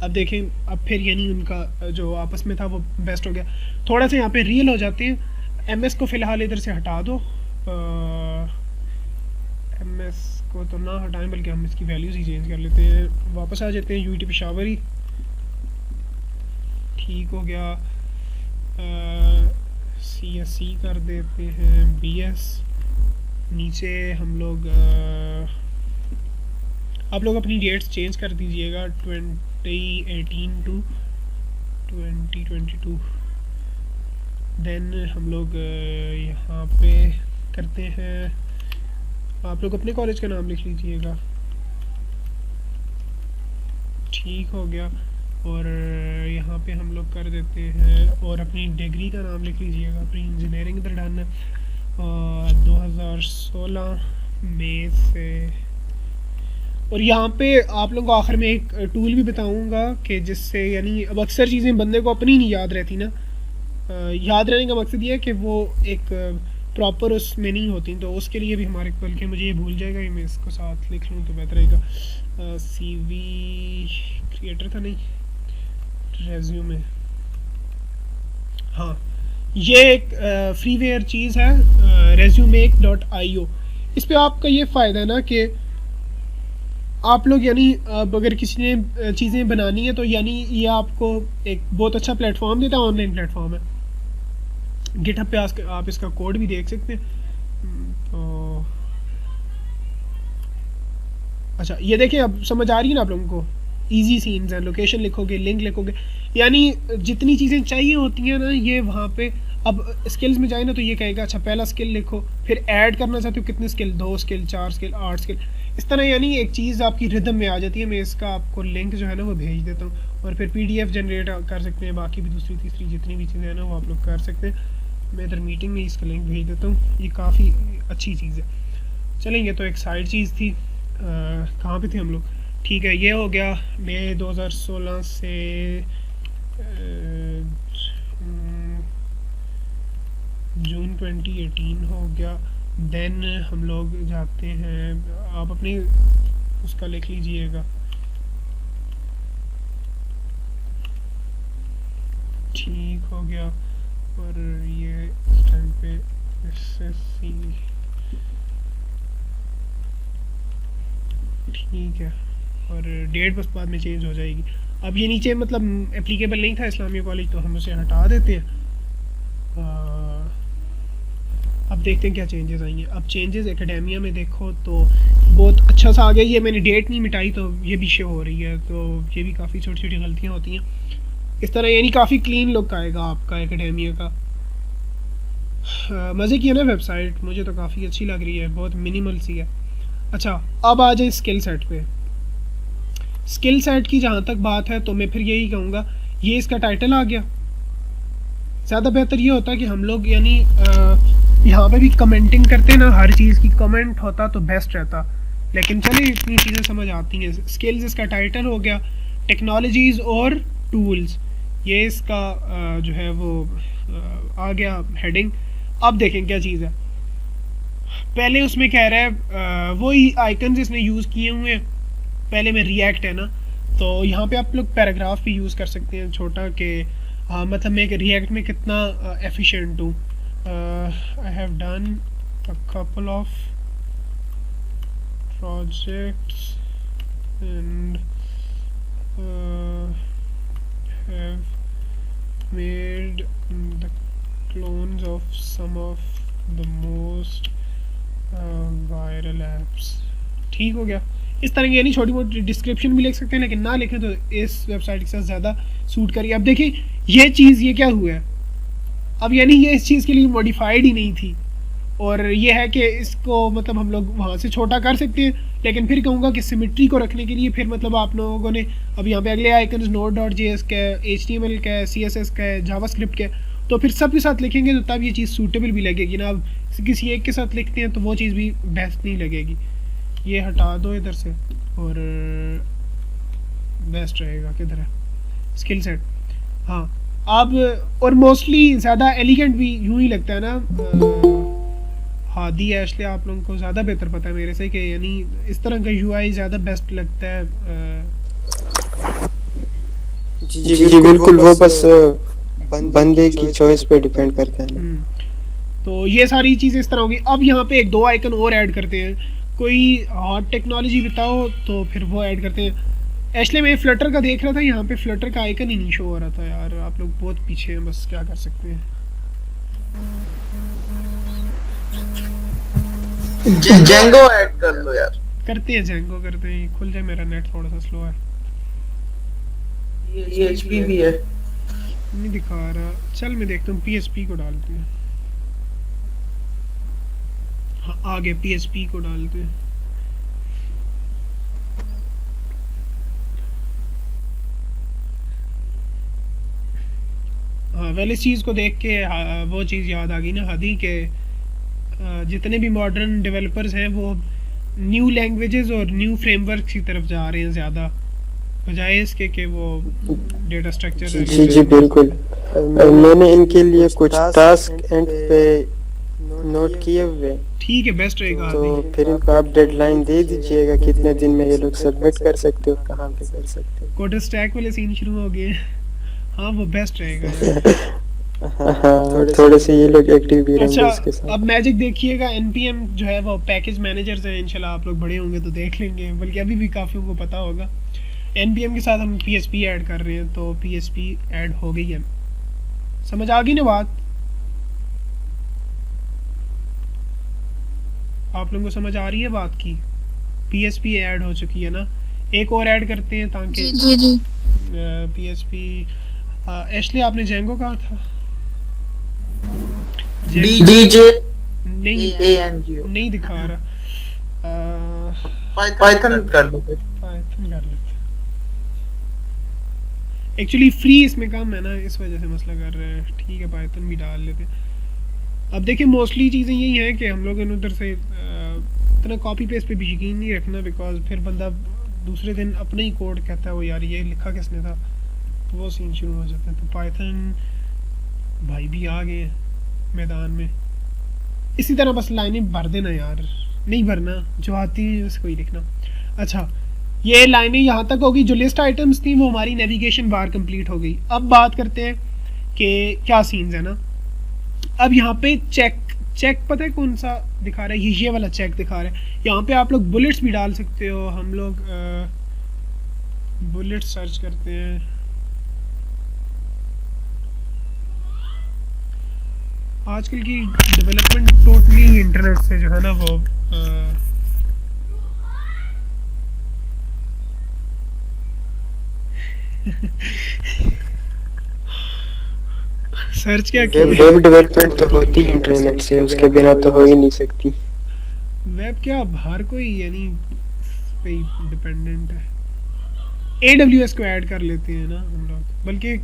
अब देखें, अब फिर यानी उनका जो आपस में था वो बेस्ट हो गया। थोड़ा सा यहाँ पे रियल हो जाते हैं। MS को फ़िलहाल इधर से हटा दो, MS को तो ना हटाएं बल्कि हम इसकी वैल्यूज़ ही चेंज कर लेते हैं। वापस आ जाते हैं UET पेशावर ही, ठीक हो गया। CSE कर देते हैं BS। नीचे हम लोग आप लोग अपनी डेट्स चेंज कर दीजिएगा 2018 टू 2022। देन हम लोग यहाँ पे करते हैं, आप लोग अपने कॉलेज का नाम लिख लीजिएगा, ठीक हो गया। और यहाँ पे हम लोग कर देते हैं, और अपनी डिग्री का नाम लिख लीजिएगा, अपनी इंजीनियरिंग इधर डन है। 2016 मई से। और यहाँ पे आप लोगों को आखिर में एक टूल भी बताऊँगा कि जिससे यानी अब अक्सर चीज़ें बंदे को अपनी नहीं याद रहती ना, याद रहने का मकसद ये है कि वो एक प्रॉपर उसमें नहीं होती, तो उसके लिए भी हमारे, बल्कि मुझे ये भूल जाएगा कि मैं इसको साथ लिख लूँ तो बेहतर रहेगा। CV क्रिएटर था नहीं, रेज्यूमे, हाँ ये एक फ्रीवेयर चीज़ है resume.io। इस पे आपका ये फ़ायदा है ना कि आप लोग यानी अब अगर किसी ने चीज़ें बनानी है तो यानी ये आपको एक बहुत अच्छा प्लेटफॉर्म देता है, ऑनलाइन प्लेटफॉर्म है। गिटहब पे आप इसका कोड भी देख सकते हैं। तो अच्छा ये देखें, अब समझ आ रही है ना आप लोगों को? इजी सीन्स है, लोकेशन लिखोगे, लिंक लिखोगे, यानी जितनी चीज़ें चाहिए होती हैं ना ये वहाँ पे। अब स्किल्स में जाए ना तो ये कहेगा अच्छा पहला स्किल लिखो, फिर ऐड करना चाहते हो कितने स्किल, 2 स्किल, 4 स्किल, 8 स्किल, इस तरह यानी एक चीज़ आपकी रिदम में आ जाती है। मैं इसका आपको लिंक जो है ना वो भेज देता हूँ, और फिर PDF जनरेट कर सकते हैं, बाकी भी दूसरी तीसरी जितनी भी चीज़ें हैं ना वो आप लोग कर सकते हैं। मैं इधर मीटिंग में इसका लिंक भेज देता हूँ, ये काफ़ी अच्छी चीज़ है। चलेंगे, तो एक साइड चीज़ थी, कहाँ पे थे हम लोग? ठीक है, ये हो गया मई 2016 से जून 2018 हो गया। देन हम लोग जाते हैं, आप अपने उसका लिख लीजिएगा, ठीक हो गया। और ये इस टाइम पे SSC, ठीक है, और डेट बस बाद में चेंज हो जाएगी। अब ये नीचे मतलब एप्लीकेबल नहीं था इस्लामिया कॉलेज, तो हम उसे हटा देते हैं। अब देखते हैं क्या चेंजेस आएंगे। अब चेंजेस एकेडेमिया में देखो तो बहुत अच्छा सा आ गया। ये मैंने डेट नहीं मिटाई तो ये भी शो हो रही है, तो ये भी काफ़ी छोटी छोटी गलतियाँ होती हैं इस तरह, यानी काफ़ी क्लीन लुक आएगा आपका एकेडेमिया का। मज़े की है ना वेबसाइट, मुझे तो काफ़ी अच्छी लग रही है, बहुत मिनिमल सी है। अच्छा, अब आ जाए स्किल सेट पे। स्किल सेट की जहाँ तक बात है तो मैं फिर यही कहूँगा, ये इसका टाइटल आ गया। ज़्यादा बेहतर ये होता कि हम लोग यानी यहाँ पे भी कमेंटिंग करते हैं ना, हर चीज़ की कमेंट होता तो बेस्ट रहता, लेकिन चलिए इतनी चीज़ें समझ आती हैं। स्किल्स इसका टाइटल हो गया, टेक्नोलॉजीज़ और टूल्स, ये इसका जो है वो आ गया हेडिंग। अब देखें क्या चीज़ है। पहले उसमें कह रहा है वही आइकन्स इसने यूज़ किए हुए हैं। पहले में रिएक्ट है ना, तो यहाँ पे आप लोग पैराग्राफ भी यूज़ कर सकते हैं छोटा कि मतलब मैं रिएक्ट में कितना एफिशिएंट हूँ। I have done a couple of projects and have made the clones of some of the most viral apps। ठीक हो गया। इस तरह की यानी छोटी मोटी डिस्क्रिप्शन भी लिख सकते हैं, लेकिन ना लिखें तो इस वेबसाइट के साथ ज़्यादा सूट करिए। अब देखिए ये चीज़ ये क्या हुआ है, अब यानी ये इस चीज़ के लिए मॉडिफाइड ही नहीं थी, और ये है कि इसको मतलब हम लोग वहाँ से छोटा कर सकते हैं, लेकिन फिर कहूँगा कि सिमेट्री को रखने के लिए फिर मतलब आप लोगों ने अब यहाँ पे अगले आइकन्स node.js का है, HTML का है, CSS का है, जावास्क्रिप्ट का है, तो फिर सब के साथ लिखेंगे तो तब ये चीज़ सूटेबल भी लगेगी ना। अब किसी एक के साथ लिखते हैं तो वो चीज़ भी बेस्ट नहीं लगेगी। ये हटा दो इधर से और बेस्ट रहेगा। किधर है स्किल सेट? हाँ अब और मोस्टली ज़्यादा एलिगेंट भी यूँ ही लगता है ना। हादी एशले आप लोगों को ज़्यादा बेहतर पता है मेरे से कि यानी इस तरह का UI ज़्यादा बेस्ट लगता है। जी बिल्कुल, वो बस बंदे की चॉइस पे डिपेंड करता है। तो ये सारी चीज़ें इस तरह होगी। अब यहाँ पे एक दो आइकन और ऐड करते हैं। कोई हॉट टेक्नोलॉजी बताओ तो फिर वो ऐड करते हैं। एक्चुअली मैं फ्लटर का देख रहा था, यहाँ पे फ्लटर का आइकन ही नहीं शो हो रहा था यार। आप लोग बहुत पीछे हैं, बस क्या कर सकते हैं। जेंगो ऐड कर लो यार। करते हैं जेंगो करते हैं, खुल जाए। मेरा नेट थोड़ा सा स्लो है, ये HP भी है, नहीं दिखा रहा। चल मैं देखता हूँ, PHP को डालते हैं। हाँ आगे PHP को डालते हैं। हाँ वेल इस चीज़ को देख के वो चीज़ याद आ गई ना हादी के जितने भी मॉडर्न डेवलपर्स हैं वो न्यू लैंग्वेजेस और न्यू फ्रेमवर्क की तरफ जा रहे हैं ज़्यादा, बजाय इसके कि वो डेटा स्ट्रक्चर। जी बिल्कुल, मैंने इनके लिए कुछ टास्क एंड पे नोट किए हुए। ठीक है बेस्ट रहेगा। तो फिर इनको आप डेडलाइन दे दीजिएगा कितने दिन में ये लोग सबमिट कर सकते हो, कहाँ पे कर सकते हो। कोड स्टैक वाले सीन शुरू हो गए। हाँ वो बेस्ट रहेगा। हाँ थोड़े से ये लोग एक्टिव भी रहेंगे इसके साथ। अब मैजिक देखिएगा, NPM जो है वो पैकेज मैनेजर्स है। इंशाल्लाह आप लोग बड़े होंगे तो देख लेंगे, बल्कि अभी भी काफ़ी को पता होगा। NPM के साथ हम PHP ऐड कर रहे हैं, तो PHP ऐड हो गई है। समझ आ गई ना बात? आप लोगों को समझ आ रही है बात की? PHP ऐड हो चुकी है ना। एक और ऐड करते हैं ताकि जी PHP। एशली आपने जेंगो कहा था? DJ नहीं ANGO नहीं दिखा रहा। पाइथन कर लो। पाइथन कर लेते। एक्चुअली फ्री इसमें कम है ना, इस वजह से मसला कर रहे हैं। ठीक है पाइथन भी डाल लेते हैं। अब देखिए मोस्टली चीज़ें यही हैं कि हम लोग उधर से इतना कॉपी पेस्ट पे भी यकीन नहीं रखना, बिकॉज फिर बंदा दूसरे दिन अपना ही कोड कहता है वो यार ये लिखा किसने था, तो वो सीन शुरू हो जाता है। तो पाइथन भाई भी आ गए मैदान में। इसी तरह बस लाइनें भर देना यार, नहीं भरना, जो आती है उसको ही लिखना। अच्छा ये लाइनें यहाँ तक होगी। जो लिस्ट आइटम्स थी वो हमारी नेविगेशन बार कंप्लीट हो गई। अब बात करते हैं कि क्या सीन्स है ना। अब यहाँ पे चेक पता है कौन सा दिखा रहा है? ये वाला चेक दिखा रहा है। यहाँ पे आप लोग बुलेट्स भी डाल सकते हो। हम लोग बुलेट सर्च करते हैं। आजकल की डेवलपमेंट टोटली इंटरनेट से जो है ना वो सर्च क्या किया? वेब डेवलपमेंट तो होती है इंटरनेट से, उसके बिना तो हो ही नहीं सकती। वेब क्या हर कोई यानी पे डिपेंडेंट है। AWS को ऐड कर लेते हैं ना हम लोग, बल्कि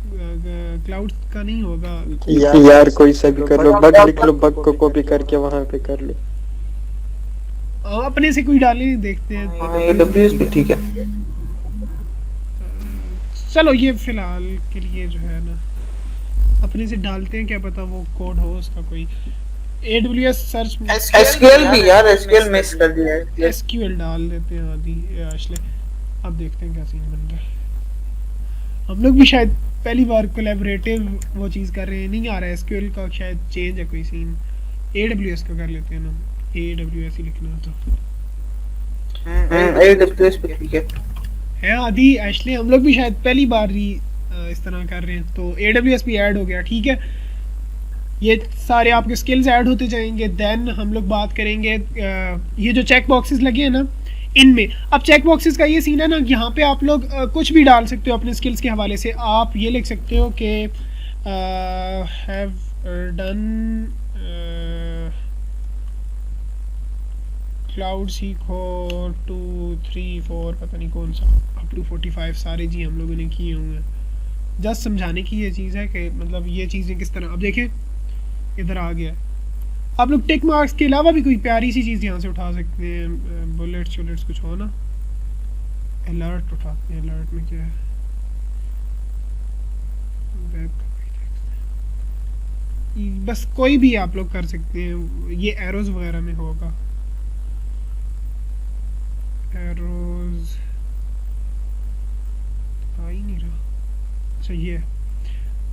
क्लाउड का नहीं होगा यार कोई सा भी कर लो, बग लिख लो, बग को कॉपी करके वहां पे कर लो। अपने से कोई डाले देखते हैं। AWS भी ठीक है। चलो ये फिलहाल के लिए जो है ना अपने से डालते हैं, क्या पता वो कोड हो उसका कोई। AWS सर्च एसक्यूएल भी यार, एसक्यूएल मिस कर दिया है। SQL डाल देते हैं आदि आशले। अब देखते हैं क्या सीन बन रहा है। हम लोग भी शायद पहली बार कोलैबोरेटिव वो चीज़ कर रहे हैं, नहीं आ रहा है SQL का, शायद चेंज है कोई सीन। AWS का कर लेते हैं ना, AWS ही लिखना तो AWS पे ठीक है आदि एशले। हम लोग भी शायद पहली बार ही इस तरह कर रहे हैं, तो AWS भी ऐड हो गया। ठीक है, ये सारे आपके स्किल्स ऐड होते जाएंगे। देन हम लोग बात करेंगे ये जो चेक बॉक्सेस लगे हैं ना इनमें। अब चेक बॉक्सेस का ये सीन है ना, यहाँ पे आप लोग कुछ भी डाल सकते हो अपने स्किल्स के हवाले से। आप ये लिख सकते हो कि हैव डन क्लाउड सीखो 2 3 4 पता नहीं कौन सा अप टू 45 सारे जी हम लोगों ने किए हुए हैं। जस्ट समझाने की ये चीज़ है कि मतलब ये चीज़ें किस तरह। अब देखें इधर आ गया। आप लोग टिक मार्क्स के अलावा भी कोई प्यारी सी चीज़ यहाँ से उठा सकते हैं। बुलेट्स शुलेट्स कुछ हो ना, अलर्ट उठाते हैं। अलर्ट में क्या है, बस कोई भी आप लोग कर सकते हैं। ये एरोज वगैरह में होगा, एरोज आ ही नहीं रहा। अच्छा ये,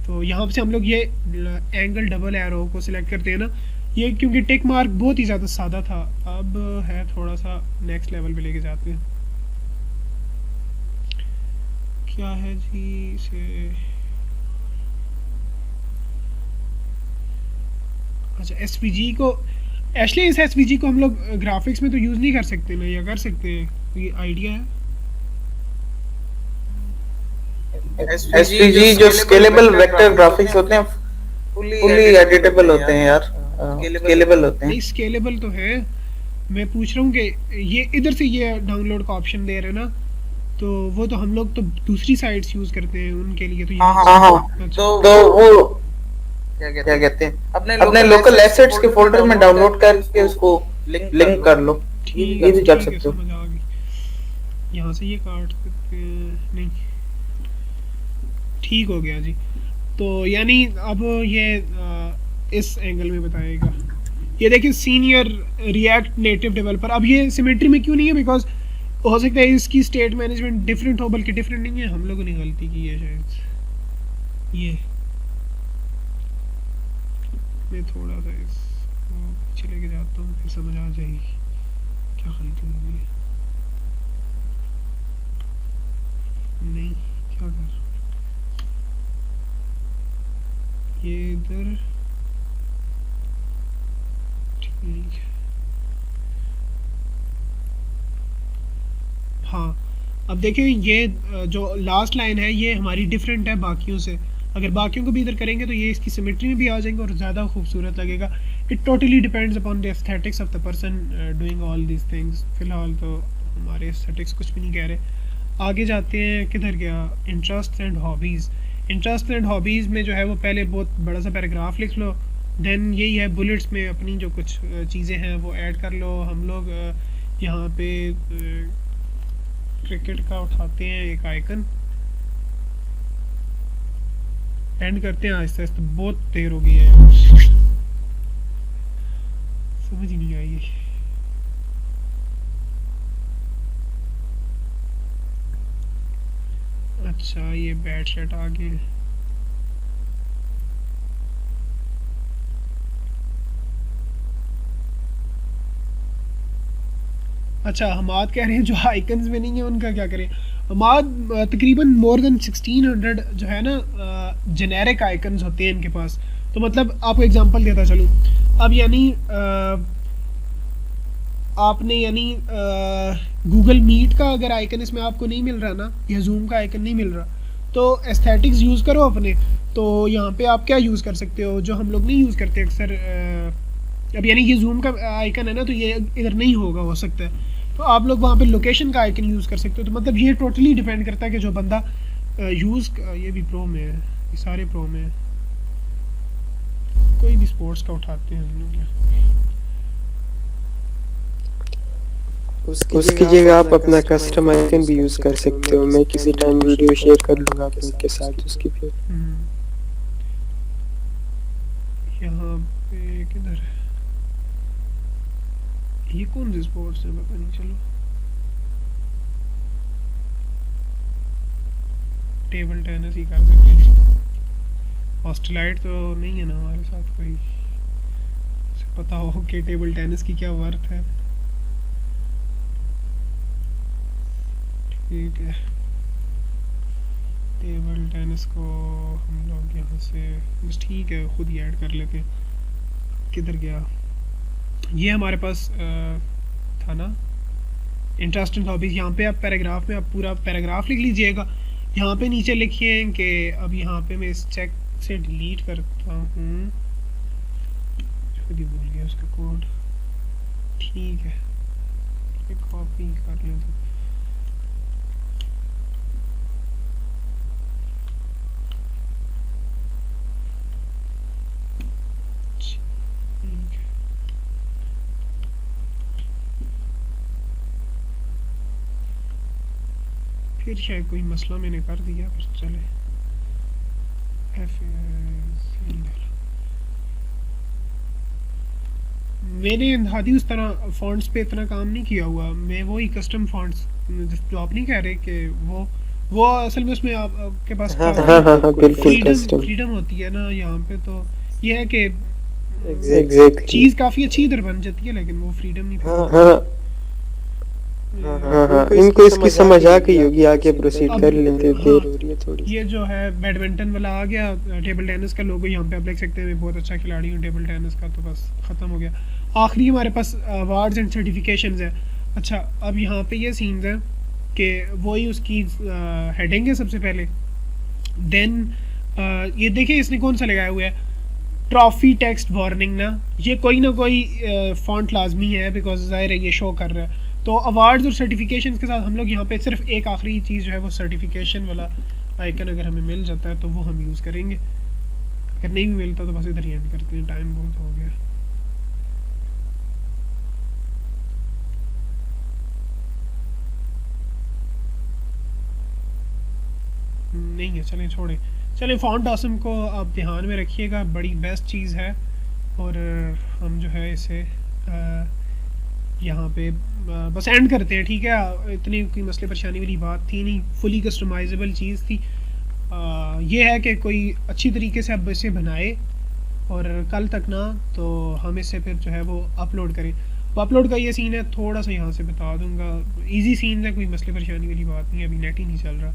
तो यहाँ से हम लोग ये एंगल डबल एरो को सिलेक्ट करते हैं ना, ये क्योंकि टिक मार्क बहुत ही ज़्यादा सादा था, अब है थोड़ा सा नेक्स्ट लेवल पे लेके जाते हैं। क्या है जी इसे, अच्छा SVG को एक्चुअली इस SVG को हम लोग ग्राफिक्स में तो यूज़ नहीं कर सकते ना, या कर सकते हैं? ये आइडिया है एसवीजी जो स्केलेबल वेक्टर ग्राफिक्स होते हैं फुली एडिटेबल होते हैं यार, स्केलेबल होते हैं। नहीं स्केलेबल तो है, मैं पूछ रहा हूँ कि ये इधर से ये डाउनलोड का ऑप्शन दे रहे हैं ना, तो वो तो हम लोग तो दूसरी साइट्स यूज करते हैं उनके लिए तो हाँ तो वो क्या कहते हैं, अपने लोकल एसेट्स के फोल्डर में डाउनलोड करके उसको लिंक कर लो, ये भी कर सकते हो। समझ आ गई। यहाँ से ये काट सकते हैं, नहीं ठीक हो गया जी। तो यानी अब ये इस एंगल में बताएगा। ये देखिए सीनियर रिएक्ट नेटिव डेवलपर। अब ये सिमेट्री में क्यों नहीं है, बिकॉज हो सकता है इसकी स्टेट मैनेजमेंट डिफरेंट हो, बल्कि डिफरेंट नहीं है, हम लोगों ने गलती की है शायद। ये मैं थोड़ा सा इसको पीछे लेके जाता हूँ, फिर समझ आ जाएगी क्या गलती हुई है। नहीं क्या कर, ये इधर ठीक है। हाँ अब देखिए ये जो लास्ट लाइन है ये हमारी डिफरेंट है बाकियों से। अगर बाकियों को भी इधर करेंगे तो ये इसकी सिमेट्री में भी आ जाएंगे और ज़्यादा खूबसूरत लगेगा। It totally depends upon the aesthetics of the person doing all these things. फिलहाल तो हमारे एस्थेटिक्स कुछ भी नहीं कह रहे। आगे जाते हैं, किधर गया, interest and hobbies. Interest and hobbies में जो है वो पहले बहुत बड़ा सा पैराग्राफ लिख लो, देन यही है बुलेट्स में अपनी जो कुछ चीज़ें हैं वो ऐड कर लो। हम लोग यहाँ पे क्रिकेट का उठाते हैं एक आइकन, एंड करते हैं आहिस्ता आहिस्ता, बहुत देर हो गई है समझ ही नहीं आई। अच्छा ये बैट शर्ट आ गए। अच्छा हमाद कह रहे हैं जो आइकन्स में नहीं है उनका क्या करें। हमाद तकरीबन मोर देन 1600 जो है ना जेनेरिक आइकन्स होते हैं इनके पास। तो मतलब आपको एग्जांपल देता चलूँ, अब यानी आपने यानी गूगल मीट का अगर आइकन इसमें आपको नहीं मिल रहा ना, या जूम का आइकन नहीं मिल रहा, तो एस्थेटिक्स यूज़ करो अपने। तो यहाँ पे आप क्या यूज़ कर सकते हो जो हम लोग नहीं यूज़ करते अक्सर। अब यानी ये जूम का आइकन है ना, तो ये इधर नहीं होगा, हो सकता है, तो आप लोग वहाँ पे लोकेशन का आइकन यूज़ कर सकते हो। तो मतलब ये टोटली डिपेंड करता है कि जो बंदा यूज़, ये भी प्रो में है, ये सारे प्रो में है। कोई भी स्पोर्ट्स का उठाते हैं हम लोग। उसकी जगह आप अपना कस्टम आइकन भी यूज कर सकते हो। मैं किसी टाइम वीडियो शेयर कर लूंगा आपके साथ उसकी फिर। यहाँ पे किधर है ये, कौन सी स्पोर्ट्स है पता नहीं। चलो टेबल टेनिस ही कर सकते हैं। हॉस्टलाइट तो नहीं है ना हमारे साथ कोई, पता हो कि टेबल टेनिस की क्या वर्थ है। ठीक है, टेबल टेनिस को हम लोग यहाँ से बस ठीक है खुद ही ऐड कर लेते हैं। किधर गया ये, हमारे पास था ना इंटरेस्ट एंड हॉबीज। यहाँ पे आप पैराग्राफ में आप पूरा पैराग्राफ लिख लीजिएगा। यहाँ पे नीचे लिखिए कि अब यहाँ पे मैं इस चेक से डिलीट करता हूँ, खुद ही भूल गया उसका कोड। ठीक है, कॉपी कर लेते। फिर शायद कोई मसला मैंने कर दिया, पर चले। मैंने दादी उस तरह फॉन्ट्स पे इतना काम नहीं किया हुआ। मैं वही कस्टम फॉन्ट्स जो आप नहीं कह रहे कि वो असल में उसमें आपके पास फ्रीडम होती है ना। यहाँ पे तो ये है कि चीज काफी अच्छी इधर बन जाती है, लेकिन वो फ्रीडम नहीं। इनको इसकी समझ आ गई होगी, आगे प्रोसीड कर लेते। देर हो रही है थोड़ी। ये जो है बैडमिंटन वाला आ गया, टेबल टेनिस का लोगो यहाँ पे आप देख सकते हैं। मैं बहुत अच्छा खिलाड़ी हूँ टेबल टेनिस का, तो बस ख़त्म हो गया। आखिरी हमारे पास अवार्ड्स एंड सर्टिफिकेशंस है। अच्छा, अब यहाँ पे ये सीन्स हैं कि वही उसकी हेडिंग है सबसे पहले। देन ये देखिए इसने कौन सा लगाया हुआ है, ट्रॉफी टेक्स्ट वार्निंग ना। ये कोई ना कोई फॉन्ट लाजमी है, बिकॉज ज़ाहिर है ये शो कर रहा है। तो अवार्ड्स और सर्टिफिकेशंस के साथ हम लोग यहाँ पे सिर्फ एक आखिरी चीज़ जो है वो सर्टिफिकेशन वाला आइकन अगर हमें मिल जाता है तो वो हम यूज़ करेंगे। अगर नहीं भी मिलता तो बस इधर ही एंड करते हैं, टाइम बहुत हो गया। नहीं है, चलें छोड़ें। चलें, फॉन्ट ऑसम को आप ध्यान में रखिएगा, बड़ी बेस्ट चीज़ है। और हम जो है इसे यहाँ पे बस एंड करते हैं। ठीक है, इतनी कोई मसले परेशानी वाली बात थी नहीं, फुली कस्टमाइजेबल चीज़ थी। ये है कि कोई अच्छी तरीके से अब इसे बनाए और कल तक ना तो हम इसे फिर जो है वो अपलोड करें। तो अपलोड का ये सीन है, थोड़ा सा यहाँ से बता दूंगा। इजी सीन है, कोई मसले परेशानी वाली बात नहीं है। अभी नेट ही नहीं चल रहा।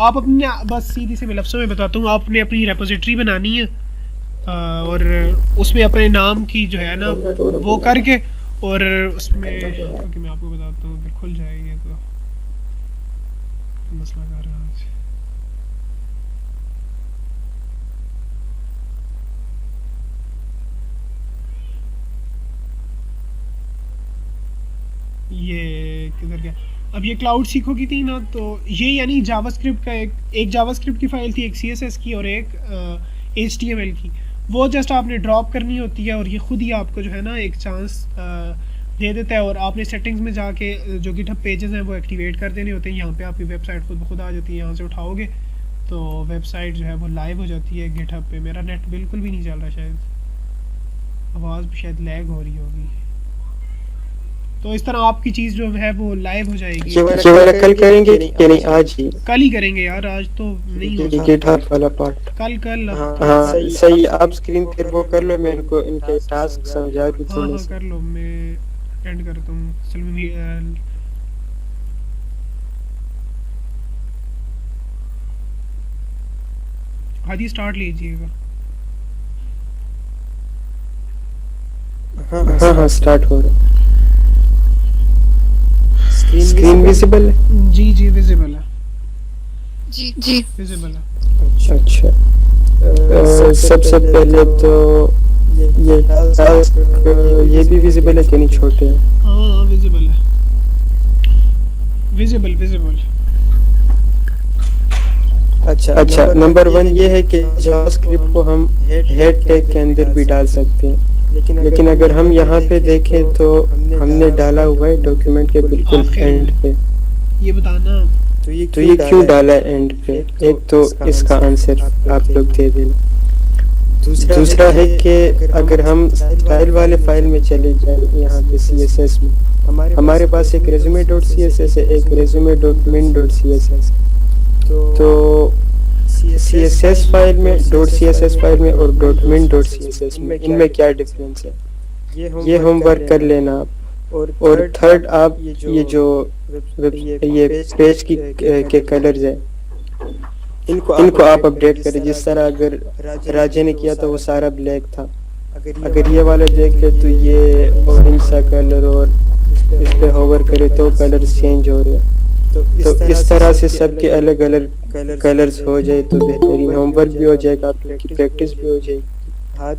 आप अपने बस सीधी से लफ्ज़ों में बताता हूँ, आपने अपनी रेपोजिटरी बनानी है और उसमें अपने नाम की जो है ना वो करके, और उसमें क्योंकि मैं आपको बताता हूँ फिर खुल जाएगी तो मसला कर रहा है। ये किधर गया? अब ये क्लाउड सीखो की थी ना, तो ये यानी जावास्क्रिप्ट का एक जावास्क्रिप्ट की फाइल थी, एक CSS की और एक HTML की। वो जस्ट आपने ड्रॉप करनी होती है और ये खुद ही आपको जो है ना एक चांस दे देता है। और आपने सेटिंग्स में जाके जो गिटहब पेजेस हैं वो एक्टिवेट कर देने होते हैं। यहाँ पे आपकी वेबसाइट खुद ब खुद आ जाती है। यहाँ से उठाओगे तो वेबसाइट जो है वो लाइव हो जाती है गिटहब पे। मेरा नेट बिल्कुल भी नहीं चल रहा, शायद आवाज़ भी शायद लैग हो रही होगी। तो इस तरह आपकी चीज़ जो है वो लाइव हो जाएगी। ये वाला कल करेंगे कि नहीं? आज ही कल ही करेंगे यार, आज तो नहीं हो सकता। गिटहब वाला पार्ट कल हाँ सही। आप स्क्रीन पर वो कर लो, मेरे को इनके टास्क समझा भी। हाँ कर लो, मैं एंड करता हूँ। हादी स्टार्ट लीजिएगा। हाँ स्टार्ट हो रहा है। स्क्रीन विजिबल है? जी विजिबल है। जी विजिबल है। अच्छा सबसे पहले तो ये टास्क ये भी विजिबल है कि नहीं? छोटे हाँ विजिबल है। विजिबल। अच्छा, नंबर 1 ये है कि जावास्क्रिप्ट को हम हेड टैग के अंदर भी डाल सकते हैं। लेकिन अगर हम यहाँ पे देखें तो हमने डाला हुआ है डॉक्यूमेंट के बिल्कुल आखिर एंड पे। ये बताना। तो ये क्यों डाला है एंड पे? एक तो इसका आंसर आप लोग दे देना। दूसरा है कि अगर हम स्टाइल वाले फाइल में चले जाए यहाँ पे CSS में, हमारे पास एक resume.css है, एक resume.min.css। तो CSS फाइल में .css फाइल में और .min.css में इनमें क्या डिफरेंस है, ये होमवर्क कर लेना आप। और थर्ड, आप ये जो ये पेज की के कलर्स है इनको आप अपडेट करें। जिस तरह अगर राजे ने किया था वो सारा ब्लैक था, अगर ये वाला देख ले तो ये ऑरेंज सा कलर, और इस पे होवर करे तो कलर चेंज हो रहे हैं। तो इस तरह से सबके अलग अलग कलर्स हो जाए तो बेहतरीन होमवर्क भी हो जाएगा, आपकी प्रैक्टिस भी हो जाएगी,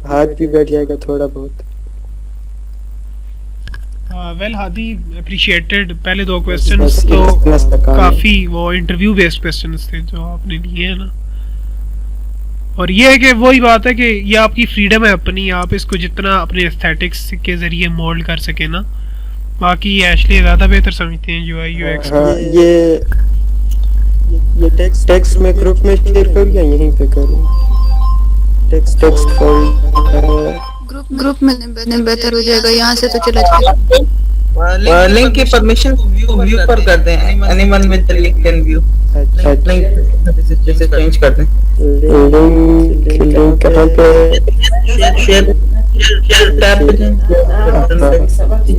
हाथ भी बैठ जाएगा थोड़ा बहुत। Well Hadi appreciated. पहले 2 क्वेश्चंस तो काफ़ी वो इंटरव्यू बेस्ड क्वेश्चंस थे जो आपने लिए हैं ना। और ये है कि वही बात है कि ये आपकी फ्रीडम है अपनी, आप इसको जितना अपने एस्थेटिक्स के ज़रिए मोल्ड कर सके ना। बाकी एशली ज़्यादा बेहतर समझते हैं UI UX। ये टेक्स्ट में ग्रुप में शेयर करूँ या यहीं पे करूँ? टेक्स्ट फाइल ग्रुप में बेहतर हो जाएगा, यहाँ से तो चला जाएगा। लिंक की परमिशन व्यू पर कर दें, anyone with the link can view. अच्छा जैसे चेंज कर दें। लिंक कहाँ पे? शेयर टैब पे जाएं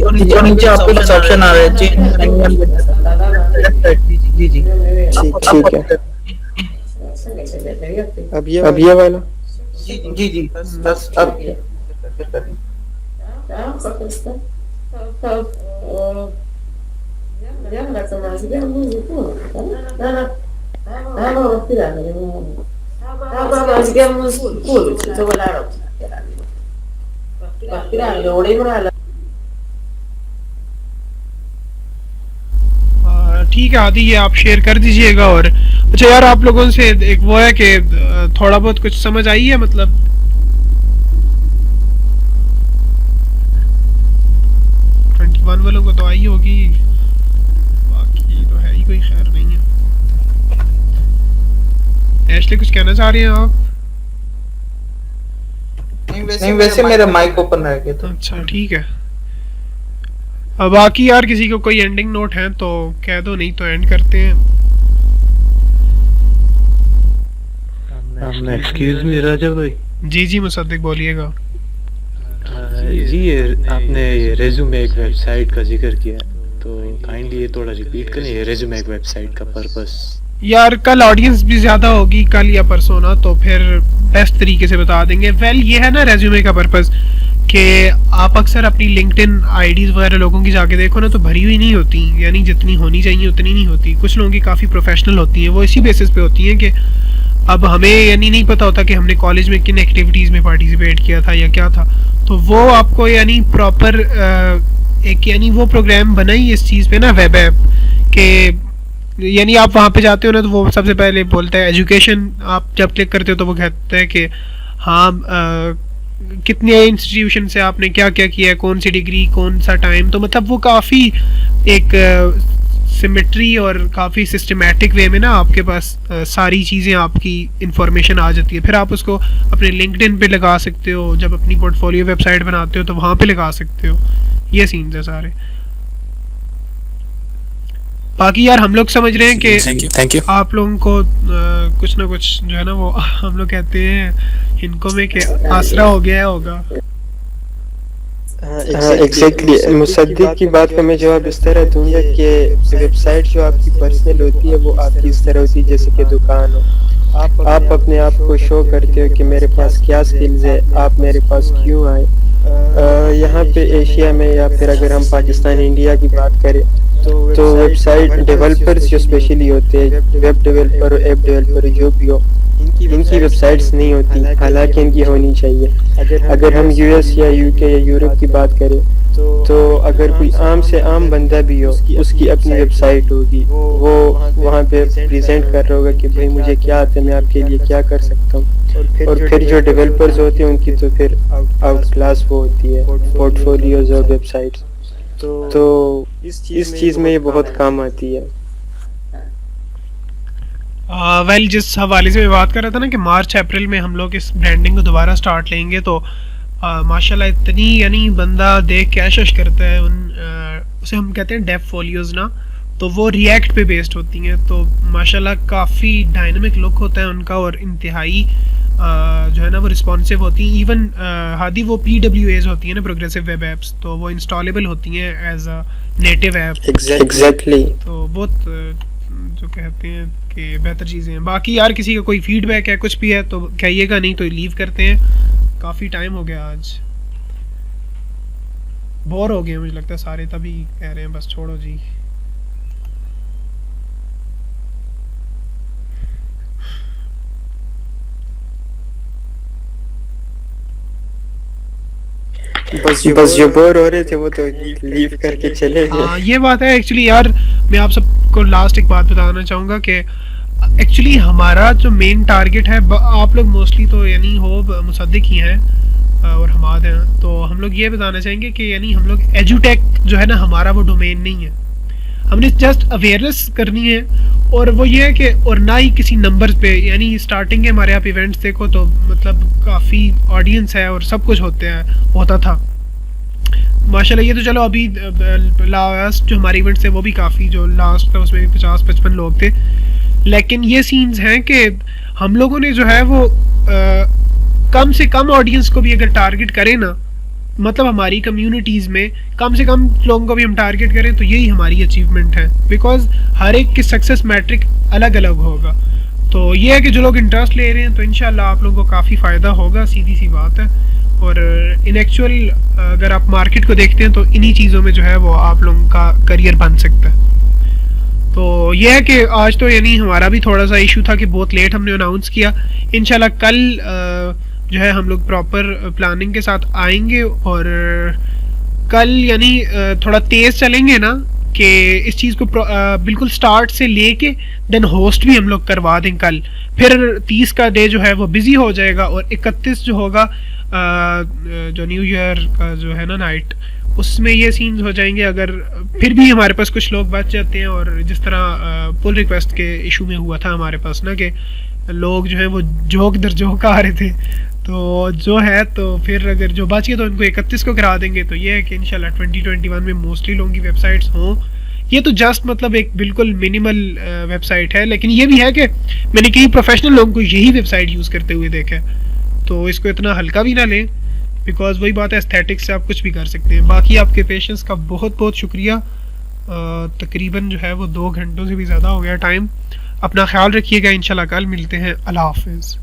और नीचे आपको बस ऑप्शन आ रहा है चेंज एनीवन विद। जी जी ठीक है। अब ये वाला जी बस अब ठीक है आदि, ये आप शेयर कर दीजिएगा। और अच्छा यार, आप लोगों से एक वो है कि थोड़ा बहुत कुछ समझ आई है, मतलब 21 वालों को तो आई होगी, बाकी तो है ही कोई खैर नहीं है। एशली कुछ कहना चाह रहे हैं आप? नहीं, वैसे मेरा माइक ओपन रह गया था। अच्छा ठीक है। अब बाकी यार किसी को कोई एंडिंग नोट है तो कह दो, नहीं तो एंड करते हैं। एक्सक्यूज मी राजा भाई। जी मुसद्दिक बोलिएगा। जी ये आपने ये रेज्यूमे एक वेबसाइट का जिक्र किया, तो काइंडली ये थोड़ा रिपीट करें, ये रेज्यूमे एक वेबसाइट का पर्पस। यार कल ऑडियंस भी ज्यादा होगी, कल या परसों ना, तो फिर बेस्ट तरीके से बता देंगे। वेल ये है ना रेज्यूमे का पर्पस कि आप अक्सर अपनी लिंक्डइन आईडीज वगैरह लोगों की जाके देखो ना, तो भरी हुई नहीं होती, यानी जितनी होनी चाहिए उतनी नहीं होती। कुछ लोगों की काफ़ी प्रोफेशनल होती हैं, वो इसी बेसिस पे होती हैं कि अब हमें यानी नहीं पता होता कि हमने कॉलेज में किन एक्टिविटीज़ में पार्टिसिपेट किया था या क्या था, तो वो आपको यानी प्रॉपर एक यानी वो प्रोग्राम बना ही इस चीज़ पे ना, वेब ऐप के, यानी आप वहाँ पे जाते हो ना तो वो सबसे पहले बोलता है एजुकेशन। आप जब क्लिक करते हो तो वो कहता है कि हाँ कितने इंस्टीट्यूशन से आपने क्या क्या किया है, कौन सी डिग्री, कौन सा टाइम। तो मतलब वो काफ़ी एक सिमेट्री और काफ़ी सिस्टमेटिक वे में ना आपके पास सारी चीज़ें आपकी इंफॉर्मेशन आ जाती है। फिर आप उसको अपने लिंक्डइन पे लगा सकते हो, जब अपनी पोर्टफोलियो वेबसाइट बनाते हो तो वहाँ पे लगा सकते हो। ये सीन्स है सारे। बाकी यार हम लोग समझ रहे हैं कि थैंक यू आप लोगों को कुछ ना कुछ जो है ना वो हम लोग कहते हैं इनको में कि आसरा हो गया होगा। हाँ एग्जैक्टली। मुसद्दिक की बात का मैं जवाब इस तरह दूंगा कि वेबसाइट जो आपकी पर्सनल होती है वो आपकी इस तरह होती है जैसे कि दुकान हो। आप अपने आप को शो करते हो कि मेरे पास क्या स्किल्स है, आप मेरे पास क्यों आए। यहाँ पे एशिया में या फिर अगर हम पाकिस्तान इंडिया की बात करें तो वेबसाइट डेवलपर्स जो स्पेशली होते हैं, वेब डेवलपर और ऐप डेवलपर जो भी हो, इनकी वेबसाइट्स नहीं होती, हालांकि इनकी होनी चाहिए। अगर हम यूएस या यूके या यूरोप की बात करें तो अगर कोई आम से आम बंदा भी हो उसकी अपनी वेबसाइट होगी, वो वहाँ पे प्रेजेंट कर रहा होगा कि भाई मुझे क्या आता है, मैं आपके लिए क्या कर सकता हूँ। और फिर जो डेवलपर्स होते हैं उनकी तो फिर आउट क्लास वो होती है पोर्टफोलियोज और वेबसाइट्स। तो इस चीज़ में ये बहुत काम आती है। वेल जिस हवाले से मैं बात कर रहा था ना कि मार्च अप्रैल में हम लोग इस ब्रांडिंग को दोबारा स्टार्ट लेंगे, तो माशाल्लाह इतनी यानी बंदा देख के ऐश करता है। उसे हम कहते हैं डेव फोलियोज ना, तो वो रिएक्ट पे बेस्ड होती हैं, तो माशाल्लाह काफ़ी डायनामिक लुक होता है उनका और इंतहाई जो है ना वो रिस्पॉन्सिव होती हैं। इवन हादी वो PWAs होती हैं ना, प्रोग्रेसिव वेब एप्स, तो वो इंस्टॉलेबल होती हैं as a native app. Exactly. तो बहुत जो कहते हैं कि बेहतर चीज़ें हैं। बाकी यार किसी का कोई फीडबैक है कुछ भी है तो कहिएगा, नहीं तो लीव करते हैं। काफ़ी टाइम हो गया, आज बोर हो गए मुझे लगता है सारे, तभी कह रहे हैं बस छोड़ो जी। बस जो बोर हो रहे थे वो तो लीव करके चले गए। हाँ ये बात है एक्चुअली यार। मैं आप सबको लास्ट एक बात बताना चाहूँगा कि एक्चुअली हमारा जो मेन टारगेट है, आप लोग मोस्टली तो यानी हो मुसद्दिक ही हैं और हमाद हैं, तो हम लोग ये बताना चाहेंगे कि यानी हम लोग एजुटेक जो है ना हमारा वो डोमेन नहीं है। हमने जस्ट अवेयरनेस करनी है और वो ये है कि और ना ही किसी नंबर्स पे, यानी स्टार्टिंग के हमारे आप इवेंट्स देखो तो मतलब काफ़ी ऑडियंस है और सब कुछ होता था माशाल्लाह। ये तो चलो अभी लास्ट जो हमारे इवेंट्स थे वो भी काफ़ी, जो लास्ट था उसमें 50-55 लोग थे, लेकिन ये सीन्स हैं कि हम लोगों ने जो है वो कम से कम ऑडियंस को भी अगर टारगेट करें ना, मतलब हमारी कम्युनिटीज़ में कम से कम लोगों को भी हम टारगेट करें, तो यही हमारी अचीवमेंट है। बिकॉज हर एक की सक्सेस मैट्रिक अलग अलग होगा। तो ये है कि जो लोग इंटरेस्ट ले रहे हैं तो इंशाल्लाह आप लोगों को काफ़ी फ़ायदा होगा, सीधी सी बात है। और इन एक्चुअल अगर आप मार्केट को देखते हैं तो इन्हीं चीज़ों में जो है वो आप लोगों का करियर बन सकता है। तो ये है कि आज तो यानी हमारा भी थोड़ा सा इशू था कि बहुत लेट हमने अनाउंस किया। इंशाल्लाह कल जो है हम लोग प्रॉपर प्लानिंग के साथ आएंगे और कल यानी थोड़ा तेज़ चलेंगे ना कि इस चीज़ को बिल्कुल स्टार्ट से लेके देन होस्ट भी हम लोग करवा दें कल। फिर 30 का डे जो है वो बिज़ी हो जाएगा और 31 जो होगा जो न्यू ईयर का जो है ना नाइट, उसमें ये सीन्स हो जाएंगे। अगर फिर भी हमारे पास कुछ लोग बच जाते हैं और जिस तरह पुल रिक्वेस्ट के इशू में हुआ था हमारे पास ना कि लोग जो है वो जोक दर जोक आ रहे थे, तो जो है तो फिर अगर जो बच गए तो उनको 31 को करा देंगे। तो ये है कि इंशाल्लाह 2021 में मोस्टली लोगों की वेबसाइट्स हों। ये तो जस्ट मतलब एक बिल्कुल मिनिमल वेबसाइट है, लेकिन ये भी है कि मैंने कई प्रोफेशनल लोगों को यही वेबसाइट यूज़ करते हुए देखा है, तो इसको इतना हल्का भी ना लें। बिकॉज वही बात है, एस्थेटिक्स से आप कुछ भी कर सकते हैं। बाकी आपके पेशेंस का बहुत बहुत शुक्रिया। तकरीबन जो है वो 2 घंटों से भी ज़्यादा हो गया टाइम। अपना ख्याल रखिएगा, इंशाल्लाह कल मिलते हैं। अल्लाह हाफिज़।